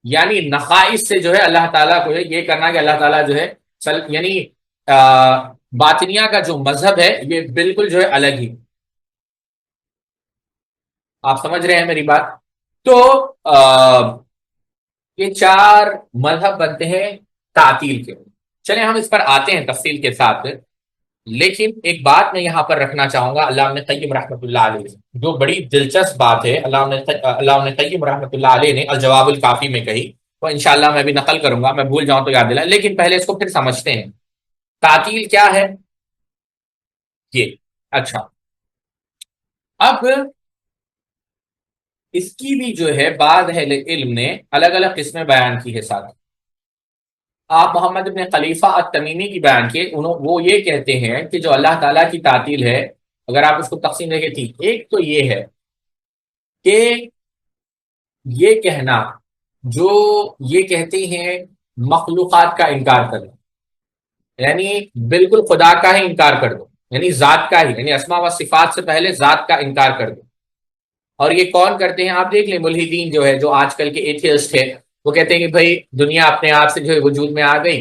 یعنی نقائص سے جو ہے اللہ تعالیٰ کو یہ کرنا کہ اللہ تعالیٰ جو ہے یعنی باطنیہ کا جو مذہب ہے یہ بالکل جو ہے الگ ہی. آپ سمجھ رہے ہیں میری بات؟ تو یہ 4 مذہب بنتے ہیں تعطیل کے. چلیں ہم اس پر آتے ہیں تفصیل کے ساتھ، لیکن ایک بات میں یہاں پر رکھنا چاہوں گا. علامہ ابن قیم رحمۃ اللہ علیہ جو بڑی دلچسپ بات ہے، علامہ ابن قیم رحمۃ اللہ علیہ نے الجواب الکافی میں کہی، وہ انشاءاللہ میں بھی نقل کروں گا، میں بھول جاؤں تو یاد دلائیں. لیکن پہلے اس کو پھر سمجھتے ہیں. تعطیل کیا ہے یہ؟ اچھا، اب اس کی بھی جو ہے بعض اہل علم نے الگ الگ قسمیں بیان کی ہے. ساتھ آپ محمد ابن خلیفہ التمیمی کی بیان کیے، وہ یہ کہتے ہیں کہ جو اللہ تعالیٰ کی تعطیل ہے، اگر آپ اس کو تقسیم دیکھیں تھی، ایک تو یہ ہے کہ یہ کہنا، جو یہ کہتے ہیں مخلوقات کا انکار کرنا، یعنی بالکل خدا کا ہی انکار کر دو، یعنی ذات کا ہی، یعنی اسماء و صفات سے پہلے ذات کا انکار کر دو. اور یہ کون کرتے ہیں؟ آپ دیکھ لیں ملحدین جو ہے، جو آج کل کے ایتھیسٹ ہے، وہ کہتے ہیں کہ بھائی دنیا اپنے آپ سے جو ہے وجود میں آ گئی،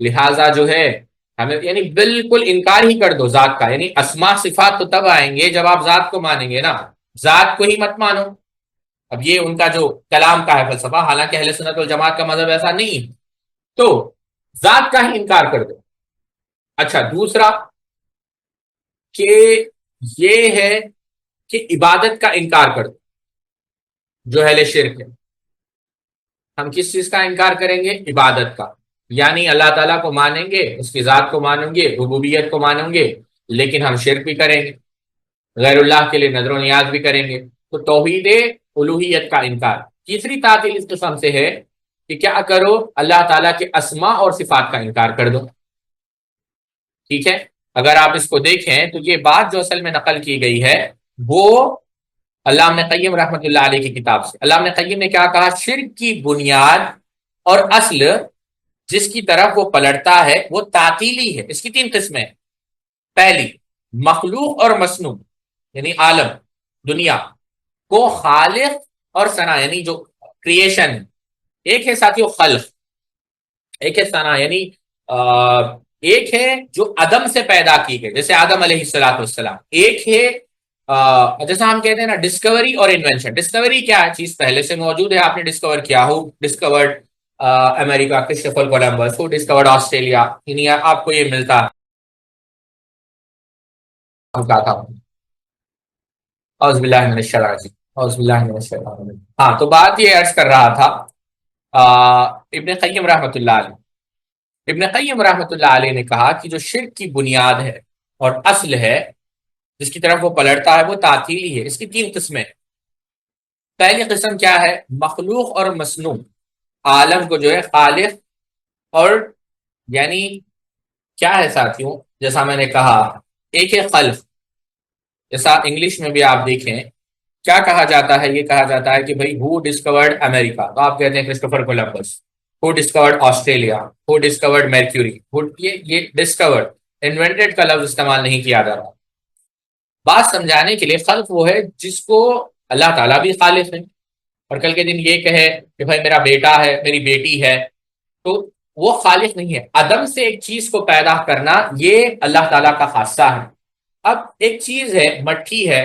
لہٰذا جو ہے ہمیں یعنی بالکل انکار ہی کر دو ذات کا. یعنی اسماء صفات تو تب آئیں گے جب آپ ذات کو مانیں گے نا، ذات کو ہی مت مانو. اب یہ ان کا جو کلام کا ہے فلسفہ، حالانکہ اہل سنت والجماعت کا مذہب ایسا نہیں ہے. تو ذات کا ہی انکار کر دو. اچھا، دوسرا کہ یہ ہے کہ عبادت کا انکار کر دو، جو اہل شرک ہے. ہم کس چیز کا انکار کریں گے؟ عبادت کا. یعنی اللہ تعالیٰ کو مانیں گے، اس کی ذات کو مانیں گے، ربوبیت کو مانیں گے، لیکن ہم شرک بھی کریں گے، غیر اللہ کے لیے نظر و نیاز بھی کریں گے. تو توحید الوہیت کا انکار. تیسری تعطیل اس قسم سے ہے کہ کیا کرو، اللہ تعالیٰ کے اسماء اور صفات کا انکار کر دو. ٹھیک ہے، اگر آپ اس کو دیکھیں تو یہ بات جو اصل میں نقل کی گئی ہے وہ علامہ ابن قیم رحمۃ اللہ علیہ کی کتاب سے۔ علامہ ابن قیم نے کیا کہا؟ شرک کی بنیاد اور اصل جس کی طرف وہ پلٹتا ہے وہ تعطیلی ہے۔ اس کی تین قسمیں ہیں۔ پہلی، مخلوق اور مصنوع یعنی عالم دنیا کو خالق اور صنع یعنی جو کریشن، ایک ہے ساتھیو خلق، ایک ہے صنع یعنی ایک ہے جو عدم سے پیدا کی گئی جیسے آدم علیہ السلاۃ والسلام، ایک ہے جیسا ہم کہتے ہیں نا ڈسکوری اور انوینشن۔ ڈسکوری کیا ہے؟ چیز پہلے سے موجود ہے، آپ نے ڈسکور کیا ہو، ڈسکورڈ امریکہ، کرسٹوفر کولمبس، ہو ڈسکورڈ آسٹریلیا، یعنی آپ کو یہ ملتا تھا۔ اعوذ باللہ من الشیطان الرجیم، اعوذ باللہ من الشیطان الرجیم۔ ہاں، تو بات یہ عرض کر رہا تھا ابن قیم رحمۃ اللہ علیہ، ابن قیم رحمۃ اللہ علیہ نے کہا کہ جو شرک کی بنیاد ہے اور اصل ہے جس کی طرف وہ پلٹتا ہے وہ تعطیلی ہے۔ اس کی تین قسمیں۔ پہلی قسم کیا ہے؟ مخلوق اور مصنوع، عالم کو جو ہے خالق اور یعنی کیا ہے ساتھیوں، جیسا میں نے کہا ایک ہے خلق، جیسا انگلش میں بھی آپ دیکھیں کیا کہا جاتا ہے، یہ کہا جاتا ہے کہ بھئی ہو ڈسکورڈ امریکہ، تو آپ کہتے ہیں کرسٹوفر کولمبس۔ ہو ڈسکورڈ آسٹریلیا، ہو ڈسکورڈ میرکیوری، یہ ڈسکورڈ انوینٹڈ کا لفظ استعمال نہیں کیا جاتا۔ بات سمجھانے کے لیے خلق وہ ہے جس کو اللہ تعالیٰ بھی خالق ہے، اور کل کے دن یہ کہے کہ بھائی میرا بیٹا ہے، میری بیٹی ہے، تو وہ خالق نہیں ہے۔ عدم سے ایک چیز کو پیدا کرنا یہ اللہ تعالیٰ کا خاصہ ہے۔ اب ایک چیز ہے، مٹی ہے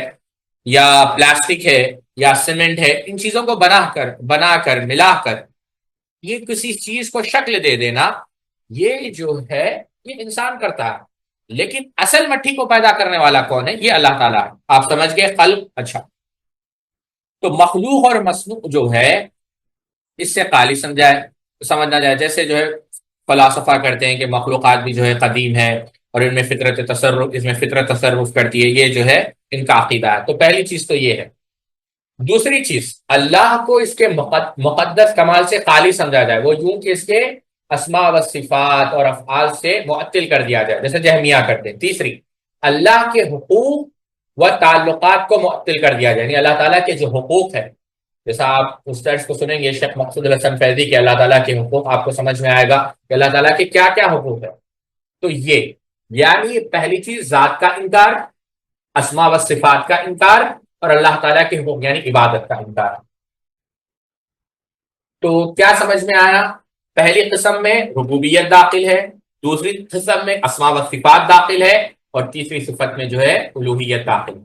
یا پلاسٹک ہے یا سیمنٹ ہے، ان چیزوں کو بنا کر ملا کر یہ کسی چیز کو شکل دے دینا، یہ جو ہے یہ انسان کرتا ہے، لیکن اصل مٹی کو پیدا کرنے والا کون ہے؟ یہ اللہ تعالیٰ ہے۔ آپ سمجھ گئے خلق؟ اچھا، تو مخلوق اور مصنوع جو ہے اس سے خالی سمجھنا جائے، جیسے جو ہے فلاسفہ کرتے ہیں کہ مخلوقات بھی جو ہے قدیم ہے اور ان میں فطرت تصرف کرتی ہے، یہ جو ہے ان کا عقیدہ ہے۔ تو پہلی چیز تو یہ ہے۔ دوسری چیز، اللہ کو اس کے مقدس کمال سے خالی سمجھا جائے، وہ یوں کہ اس کے اسماء و صفات اور افعال سے معطل کر دیا جائے جیسے جہمیہ کرتے ہیں۔ تیسری، اللہ کے حقوق و تعلقات کو معطل کر دیا جائے، یعنی اللہ تعالیٰ کے جو حقوق ہے، جیسا آپ اس درس کو سنیں گے شیخ مقصود الحسن فیضی کے اللہ تعالیٰ کے حقوق، آپ کو سمجھ میں آئے گا کہ اللہ تعالیٰ کے کیا کیا حقوق ہے۔ تو یہ یعنی پہلی چیز ذات کا انکار، اسماء و صفات کا انکار، اور اللہ تعالیٰ کے حقوق یعنی عبادت کا انکار۔ تو کیا سمجھ میں آیا؟ پہلی قسم میں ربوبیت داخل ہے، دوسری قسم میں اسماء و صفات داخل ہے، اور تیسری صفت میں جو ہے الوہیت داخل ہے۔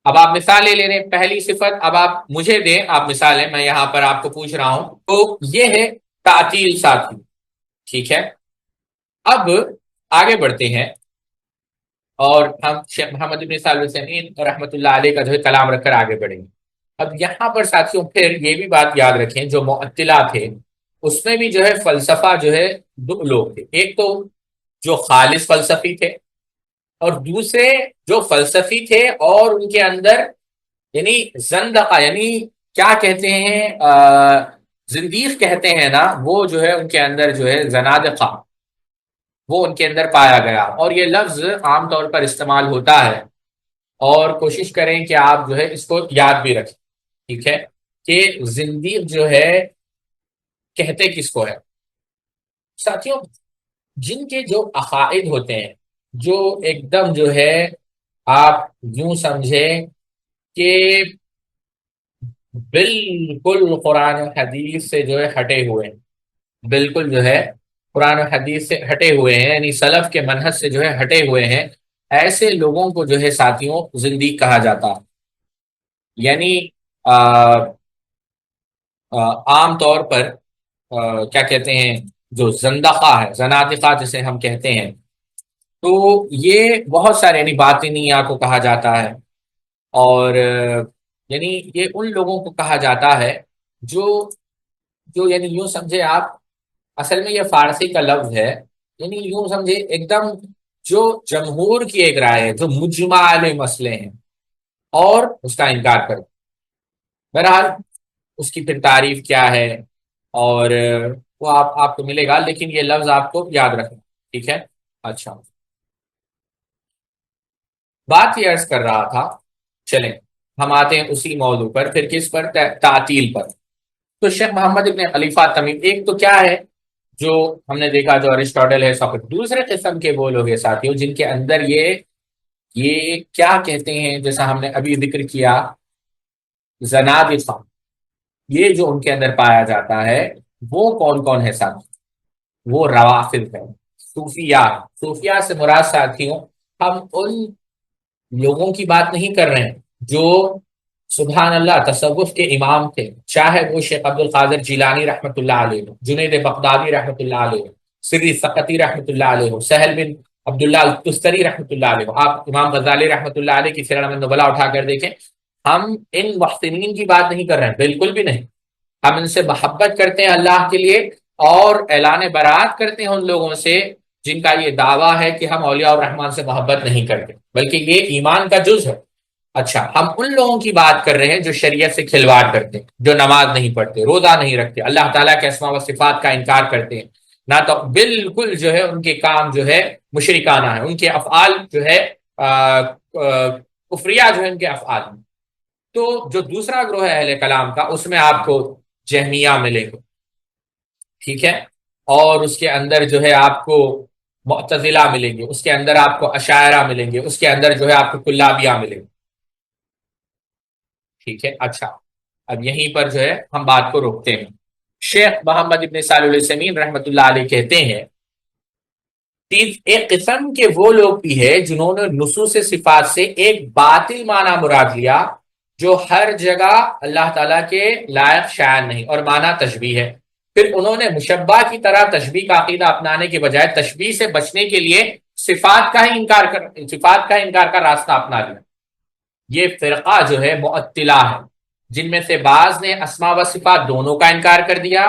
اب آپ مثالیں لے رہے ہیں، پہلی صفت اب آپ مجھے دیں، آپ مثالیں، میں یہاں پر آپ کو پوچھ رہا ہوں، تو یہ ہے تعطیل ساتھی، ٹھیک ہے۔ اب آگے بڑھتے ہیں اور ہم شیخ محمد بن صالح العثیمین رحمۃ اللہ علیہ کا جو ہے کلام رکھ کر آگے بڑھیں گے۔ اب یہاں پر ساتھیوں پھر یہ بھی بات یاد رکھیں، جو معطلہ تھے اس میں بھی جو ہے فلسفہ جو ہے دو لوگ تھے، ایک تو جو خالص فلسفی تھے، اور دوسرے جو فلسفی تھے اور ان کے اندر یعنی زندقہ، یعنی کیا کہتے ہیں، زندیق کہتے ہیں نا، وہ جو ہے ان کے اندر جو ہے زنادقہ، وہ ان کے اندر پایا گیا، اور یہ لفظ عام طور پر استعمال ہوتا ہے، اور کوشش کریں کہ آپ جو ہے اس کو یاد بھی رکھیں، ٹھیک ہے، کہ زندیق جو ہے کہتے کس کو ہے؟ ساتھیوں، جن کے جو عقائد ہوتے ہیں، جو ایک دم جو ہے آپ یوں سمجھیں کہ بالکل قرآن و حدیث سے جو ہے ہٹے ہوئے ہیں، بالکل جو ہے قرآن و حدیث سے ہٹے ہوئے ہیں، یعنی سلف کے منہج سے جو ہے ہٹے ہوئے ہیں، ایسے لوگوں کو جو ہے ساتھیوں زندیق کہا جاتا ہے۔ یعنی عام طور پر کیا کہتے ہیں، جو زندقہ ہے، زنادقہ جسے ہم کہتے ہیں، تو یہ بہت سارے یعنی باطنیہ کو کہا جاتا ہے، اور یعنی یہ ان لوگوں کو کہا جاتا ہے جو جو یعنی یوں سمجھے آپ، اصل میں یہ فارسی کا لفظ ہے، یعنی یوں سمجھے ایک دم جو جمہور کی ایک رائے ہے، جو مجمع علیہ مسئلے ہیں، اور اس کا انکار کرے۔ بہرحال اس کی پھر تعریف کیا ہے اور وہ آپ کو ملے گا، لیکن یہ لفظ آپ کو یاد رکھنا، ٹھیک ہے۔ اچھا، بات یہ عرض کر رہا تھا، چلیں ہم آتے ہیں اسی موضوع پر، پھر کس پر؟ تعطیل پر۔ تو شیخ محمد ابن خلیفہ تمیم، ایک تو کیا ہے جو ہم نے دیکھا، جو ارسطاٹل ہے سقراط، دوسرے قسم کے وہ لوگ ہیں ساتھیوں جن کے اندر یہ کیا کہتے ہیں، جیسا ہم نے ابھی ذکر کیا، زنادقہ، یہ جو ان کے اندر پایا جاتا ہے، وہ کون کون ہے ساتھی؟ وہ روافض ہے، صوفیاء۔ صوفیاء سے مراد ساتھیوں، ہم ان لوگوں کی بات نہیں کر رہے ہیں جو سبحان اللہ تصوف کے امام تھے، چاہے وہ شیخ عبد القادر جیلانی رحمۃ اللہ علیہ ہو، جنید بغدادی رحمۃ اللہ علیہ ہو، سری سقطی رحمۃ اللہ علیہ ہو، سہل بن عبداللہ التستری رحمۃ اللہ علیہ ہو، آپ امام غزالی رحمۃ اللہ علیہ کی سیرۃ النبلاء اٹھا کر دیکھیں۔ ہم ان محسنین کی بات نہیں کر رہے ہیں، بالکل بھی نہیں۔ ہم ان سے محبت کرتے ہیں اللہ کے لیے، اور اعلان برات کرتے ہیں ان لوگوں سے جن کا یہ دعویٰ ہے کہ ہم اولیاء الرحمن سے محبت نہیں کرتے، بلکہ یہ ایمان کا جز ہے۔ اچھا، ہم ان لوگوں کی بات کر رہے ہیں جو شریعت سے کھلواڑ کرتے ہیں، جو نماز نہیں پڑھتے، روزہ نہیں رکھتے، اللہ تعالیٰ کے اسماء و صفات کا انکار کرتے ہیں، نہ تو بالکل جو ہے ان کے کام جو ہے مشرکانہ ہے، ان کے افعال جو ہے کفریہ جو ہے ان کے افعال میں۔ تو جو دوسرا گروہ ہے اہل کلام کا، اس میں آپ کو جہمیہ ملے گا، ٹھیک ہے، اور اس کے اندر جو ہے آپ کو معتزلہ ملیں گے، اس کے اندر آپ کو اشاعرہ ملیں گے، اس کے اندر جو ہے آپ کو کلابیہ ملیں گے، ٹھیک ہے۔ اچھا، اب یہیں پر جو ہے ہم بات کو روکتے ہیں۔ شیخ محمد ابن صالح العثیمین رحمۃ اللہ علیہ کہتے ہیں، ایک قسم کے وہ لوگ بھی ہے جنہوں نے نصوص صفات سے ایک باطل معنی مراد لیا جو ہر جگہ اللہ تعالیٰ کے لائق شائن نہیں، اور معنی تشبیہ ہے۔ پھر انہوں نے مشبہ کی طرح تشبیہ کا عقیدہ اپنانے کے بجائے تشبیہ سے بچنے کے لیے صفات کا انکار کا راستہ اپنا لیا۔ یہ فرقہ جو ہے معطلہ ہے، جن میں سے بعض نے اسماء و صفات دونوں کا انکار کر دیا،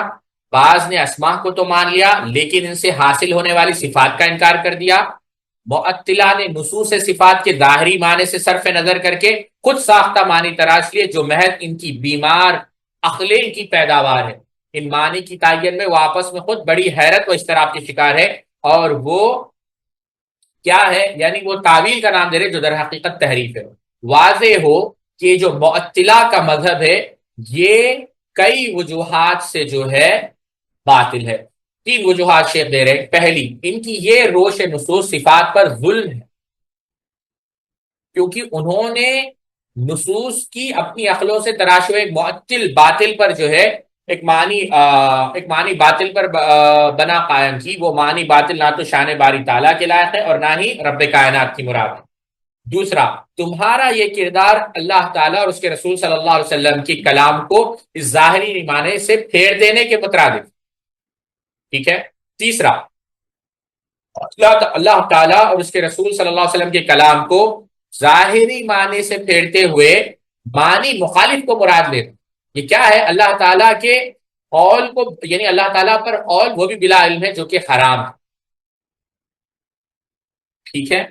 بعض نے اسماء کو تو مان لیا لیکن ان سے حاصل ہونے والی صفات کا انکار کر دیا۔ معطلہ نے نصوص صفات کے ظاہری معنی سے صرف نظر کر کے خود ساختہ معنی تراش لیے جو محض ان کی بیمار عقلیں کی پیداوار ہے۔ ان معنی کی تعین میں وہ آپس میں خود بڑی حیرت و اضطراب کی شکار ہے، اور وہ کیا ہے، یعنی وہ تعویل کا نام دے رہے جو در حقیقت تحریف ہے۔ واضح ہو کہ جو معطلہ کا مذہب ہے یہ کئی وجوہات سے جو ہے باطل ہے۔ تین وجوہات شیخ دے رہے۔ پہلی، ان کی یہ روش نصوص صفات پر ظلم ہے، کیونکہ انہوں نے نصوص کی اپنی عقلوں سے تراشے ہوئے ایک معطل باطل پر جو ہے ایک معنی باطل پر بنا قائم کی۔ وہ معنی باطل نہ تو شان باری تعالیٰ کے لائق ہے اور نہ ہی رب کائنات کی مراد ہے۔ دوسرا، تمہارا یہ کردار اللہ تعالیٰ اور اس کے رسول صلی اللہ علیہ وسلم کی کلام کو اس ظاہری معنی سے پھیر دینے کے مترادف، ٹھیک ہے۔ تیسرا، اللہ تعالیٰ اور اس کے رسول صلی اللہ علیہ وسلم کے کلام کو ظاہری معنی سے پھیرتے ہوئے معنی مخالف کو مراد لینا۔ یہ کیا ہے؟ اللہ تعالیٰ کے قول کو، یعنی اللہ تعالیٰ پر قول وہ بھی بلا علم ہے جو کہ حرام ہے، ٹھیک ہے۔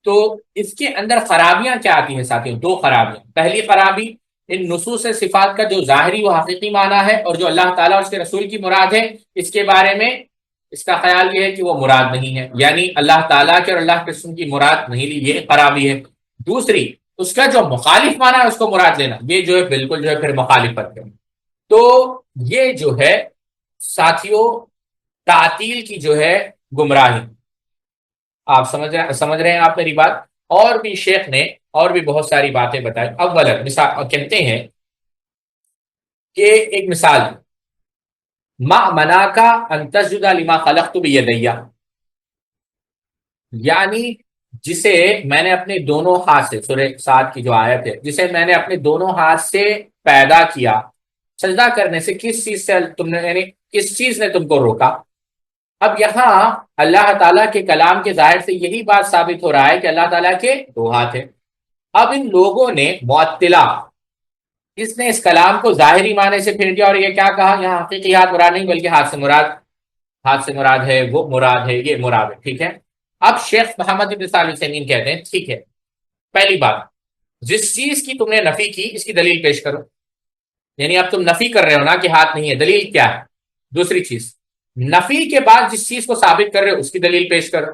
تو اس کے اندر خرابیاں کیا آتی ہیں ساتھیوں؟ دو خرابیاں۔ پہلی خرابی، ان نصوص صفات کا جو ظاہری و حقیقی معنی ہے اور جو اللہ تعالیٰ اور اس کے رسول کی مراد ہے، اس کے بارے میں اس کا خیال یہ ہے کہ وہ مراد نہیں ہے، یعنی اللہ تعالیٰ کے اور اللہ کے رسول کی مراد نہیں لی، یہ خرابی ہے۔ دوسری، اس کا جو مخالف معنی ہے اس کو مراد لینا، یہ جو ہے بالکل جو ہے پھر مخالفت ہے۔ تو یہ جو ہے ساتھیوں تعطیل کی جو ہے گمراہی، آپ سمجھ رہے ہیں آپ میری بات؟ اور بھی شیخ نے اور بھی بہت ساری باتیں بتائی۔ اولا مثال کہتے ہیں کہ ایک مثال، ما مناکا ان تسجد لما خلقت بیدیا، یعنی جسے میں نے اپنے دونوں ہاتھ سے، سورہ 7 کی جو آیت ہے، جسے میں نے اپنے دونوں ہاتھ سے پیدا کیا، سجدہ کرنے سے کس چیز سے تم نے، یعنی کس چیز نے تم کو روکا؟ اب یہاں اللہ تعالیٰ کے کلام کے ظاہر سے یہی بات ثابت ہو رہا ہے کہ اللہ تعالیٰ کے دو ہاتھ ہیں۔ اب ان لوگوں نے معطلہ، اس نے اس کلام کو ظاہری معنی سے پھیر دیا اور یہ کیا کہا، یہاں حقیقی ہاتھ مراد نہیں بلکہ ہاتھ سے مراد ہے، وہ مراد ہے، یہ مراد ہے، ٹھیک ہے۔ اب شیخ محمد ابن صالح العثیمین کہتے ہیں ٹھیک ہے، پہلی بات، جس چیز کی تم نے نفی کی اس کی دلیل پیش کرو، یعنی اب تم نفی کر رہے ہو نا کہ ہاتھ نہیں ہے، دلیل کیا ہے؟ دوسری چیز، نفی کے بعد جس چیز کو ثابت کر رہے ہو اس کی دلیل پیش کرو۔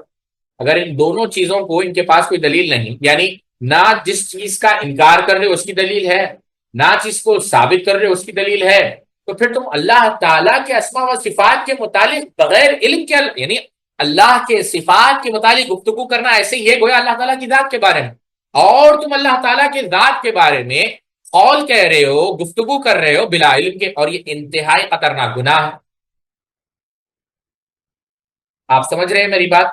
اگر ان دونوں چیزوں کو ان کے پاس کوئی دلیل نہیں، یعنی نہ جس چیز کا انکار کر رہے ہو اس کی دلیل ہے، نہ چیز کو ثابت کر رہے ہو اس کی دلیل ہے، تو پھر تم اللہ تعالیٰ کے اسماء و صفات کے متعلق بغیر علم کے، یعنی اللہ کے صفات کے متعلق گفتگو کرنا ایسے ہی ہے گویا اللہ تعالیٰ کی ذات کے بارے میں، اور تم اللہ تعالیٰ کے ذات کے بارے میں قول کہہ رہے ہو، گفتگو کر رہے ہو بلا علم کے، اور یہ انتہائی خطرناک گناہ ہے۔ آپ سمجھ رہے ہیں میری بات؟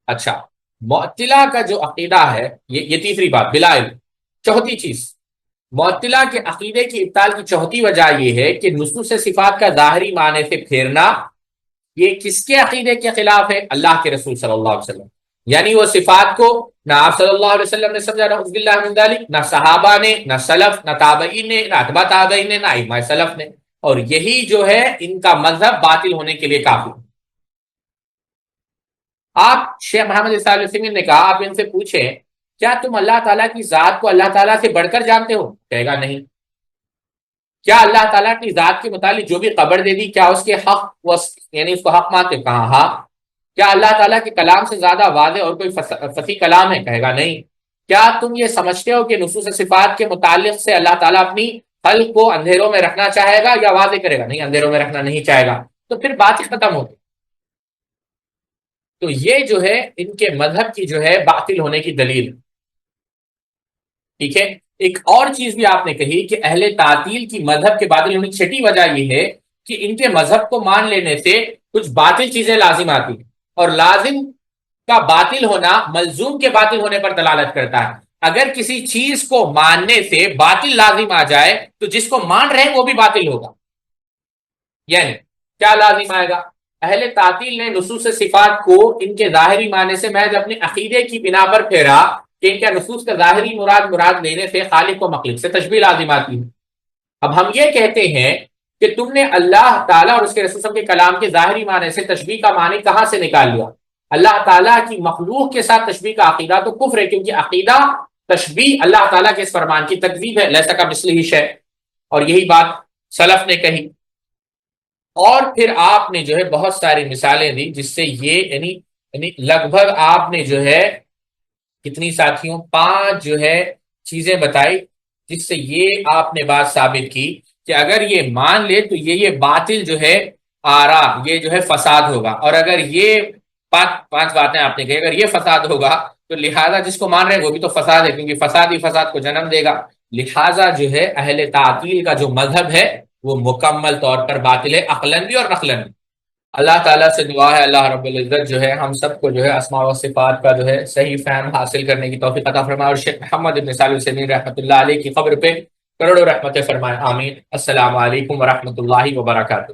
اچھا، معطلہ کا جو عقیدہ ہے، یہ تیسری بات بلا علم۔ چوتھی چیز، معطلہ کے عقیدے کی ابطال کی چوتھی وجہ یہ ہے کہ نصوص صفات کا ظاہری معنی سے پھیرنا، یہ کس کے عقیدے کے خلاف ہے؟ اللہ کے رسول صلی اللہ علیہ وسلم، یعنی وہ صفات کو نہ آپ صلی اللہ علیہ وسلم نے سمجھا، نعوذ باللہ من ذالک، نہ صحابہ نے، نہ سلف، نہ تابعین نے، نہ اتباع تابعین نے، نہ ائمہ سلف نے، اور یہی جو ہے ان کا مذہب باطل ہونے کے لیے کافی۔ آپ شیخ محمد عیسیٰ علیہ وسلم نے کہا، آپ ان سے پوچھیں کیا تم اللہ تعالیٰ کی ذات کو اللہ تعالیٰ سے بڑھ کر جانتے ہو؟ کہے گا نہیں۔ کیا اللہ تعالیٰ کی ذات کے متعلق جو بھی خبر دے دی کیا اس کے حق یعنی اس کو حق مانتے ہو؟ کہا ہاں۔ کیا اللہ تعالیٰ کے کلام سے زیادہ واضح اور کوئی فصیح کلام ہے؟ کہے گا نہیں۔ کیا تم یہ سمجھتے ہو کہ نصوص صفات کے متعلق سے اللہ تعالیٰ اپنی خلق کو اندھیروں میں رکھنا چاہے گا یا واضح کرے گا؟ نہیں، اندھیروں میں رکھنا نہیں چاہے گا۔ تو پھر بات ہی ختم ہوتی۔ تو یہ جو ہے ان کے مذہب کی جو ہے باطل ہونے کی دلیل، ٹھیک ہے۔ ایک اور چیز بھی آپ نے کہی کہ اہل تعطیل کی مذہب کے باطل ہونے کی چھٹی وجہ یہ ہے کہ ان کے مذہب کو مان لینے سے کچھ باطل چیزیں لازم آتی ہیں، اور لازم کا باطل ہونا ملزوم کے باطل ہونے پر دلالت کرتا ہے۔ اگر کسی چیز کو ماننے سے باطل لازم آ جائے تو جس کو مان رہے ہیں وہ بھی باطل ہوگا۔ یعنی کیا لازم آئے گا؟ اہل تعطیل نے نصوص صفات کو ان کے ظاہری معنی سے محض اپنے عقیدے کی بنا پر پھیرا کہ ان کے نصوص کا ظاہری مراد لینے سے خالق و مخلوق سے تشبیہ لازم آتی ہے۔ اب ہم یہ کہتے ہیں کہ تم نے اللہ تعالیٰ اور اس کے رسول کے کلام کے ظاہری معنی سے تشبیہ کا معنی کہاں سے نکال لیا؟ اللہ تعالیٰ کی مخلوق کے ساتھ تشبیہ کا عقیدہ تو کفر ہے، کیونکہ عقیدہ تشبیہ اللہ تعالیٰ کے اس فرمان کی تکذیب ہے، لیسا کمثلہ شیء، اور یہی بات سلف نے کہی۔ اور پھر آپ نے جو ہے بہت ساری مثالیں دی جس سے یہ یعنی لگ بھگ آپ نے جو ہے کتنی ساتھیوں 5 جو ہے چیزیں بتائی جس سے یہ آپ نے بات ثابت کی کہ اگر یہ مان لے تو یہ باطل جو ہے آرا، یہ جو ہے فساد ہوگا، اور اگر یہ 5 باتیں آپ نے کہی، اگر یہ فساد ہوگا تو لہٰذا جس کو مان رہے ہیں وہ بھی تو فساد ہے، کیونکہ فساد ہی فساد کو جنم دے گا۔ لہٰذا جو ہے اہل تعطیل کا جو مذہب ہے وہ مکمل طور پر باطل ہے، عقلاً بھی اور نقلاً بھی۔ اللہ تعالیٰ سے دعا ہے اللہ رب العزت جو ہے ہم سب کو جو ہے اسماء و صفات کا جو ہے صحیح فہم حاصل کرنے کی توفیق عطا فرمائے، اور شیخ محمد بن صالح العثیمین رحمۃ اللہ علیہ کی قبر پہ کروڑوں رحمتیں فرمائے، آمین۔ السلام علیکم ورحمۃ اللہ وبرکاتہ۔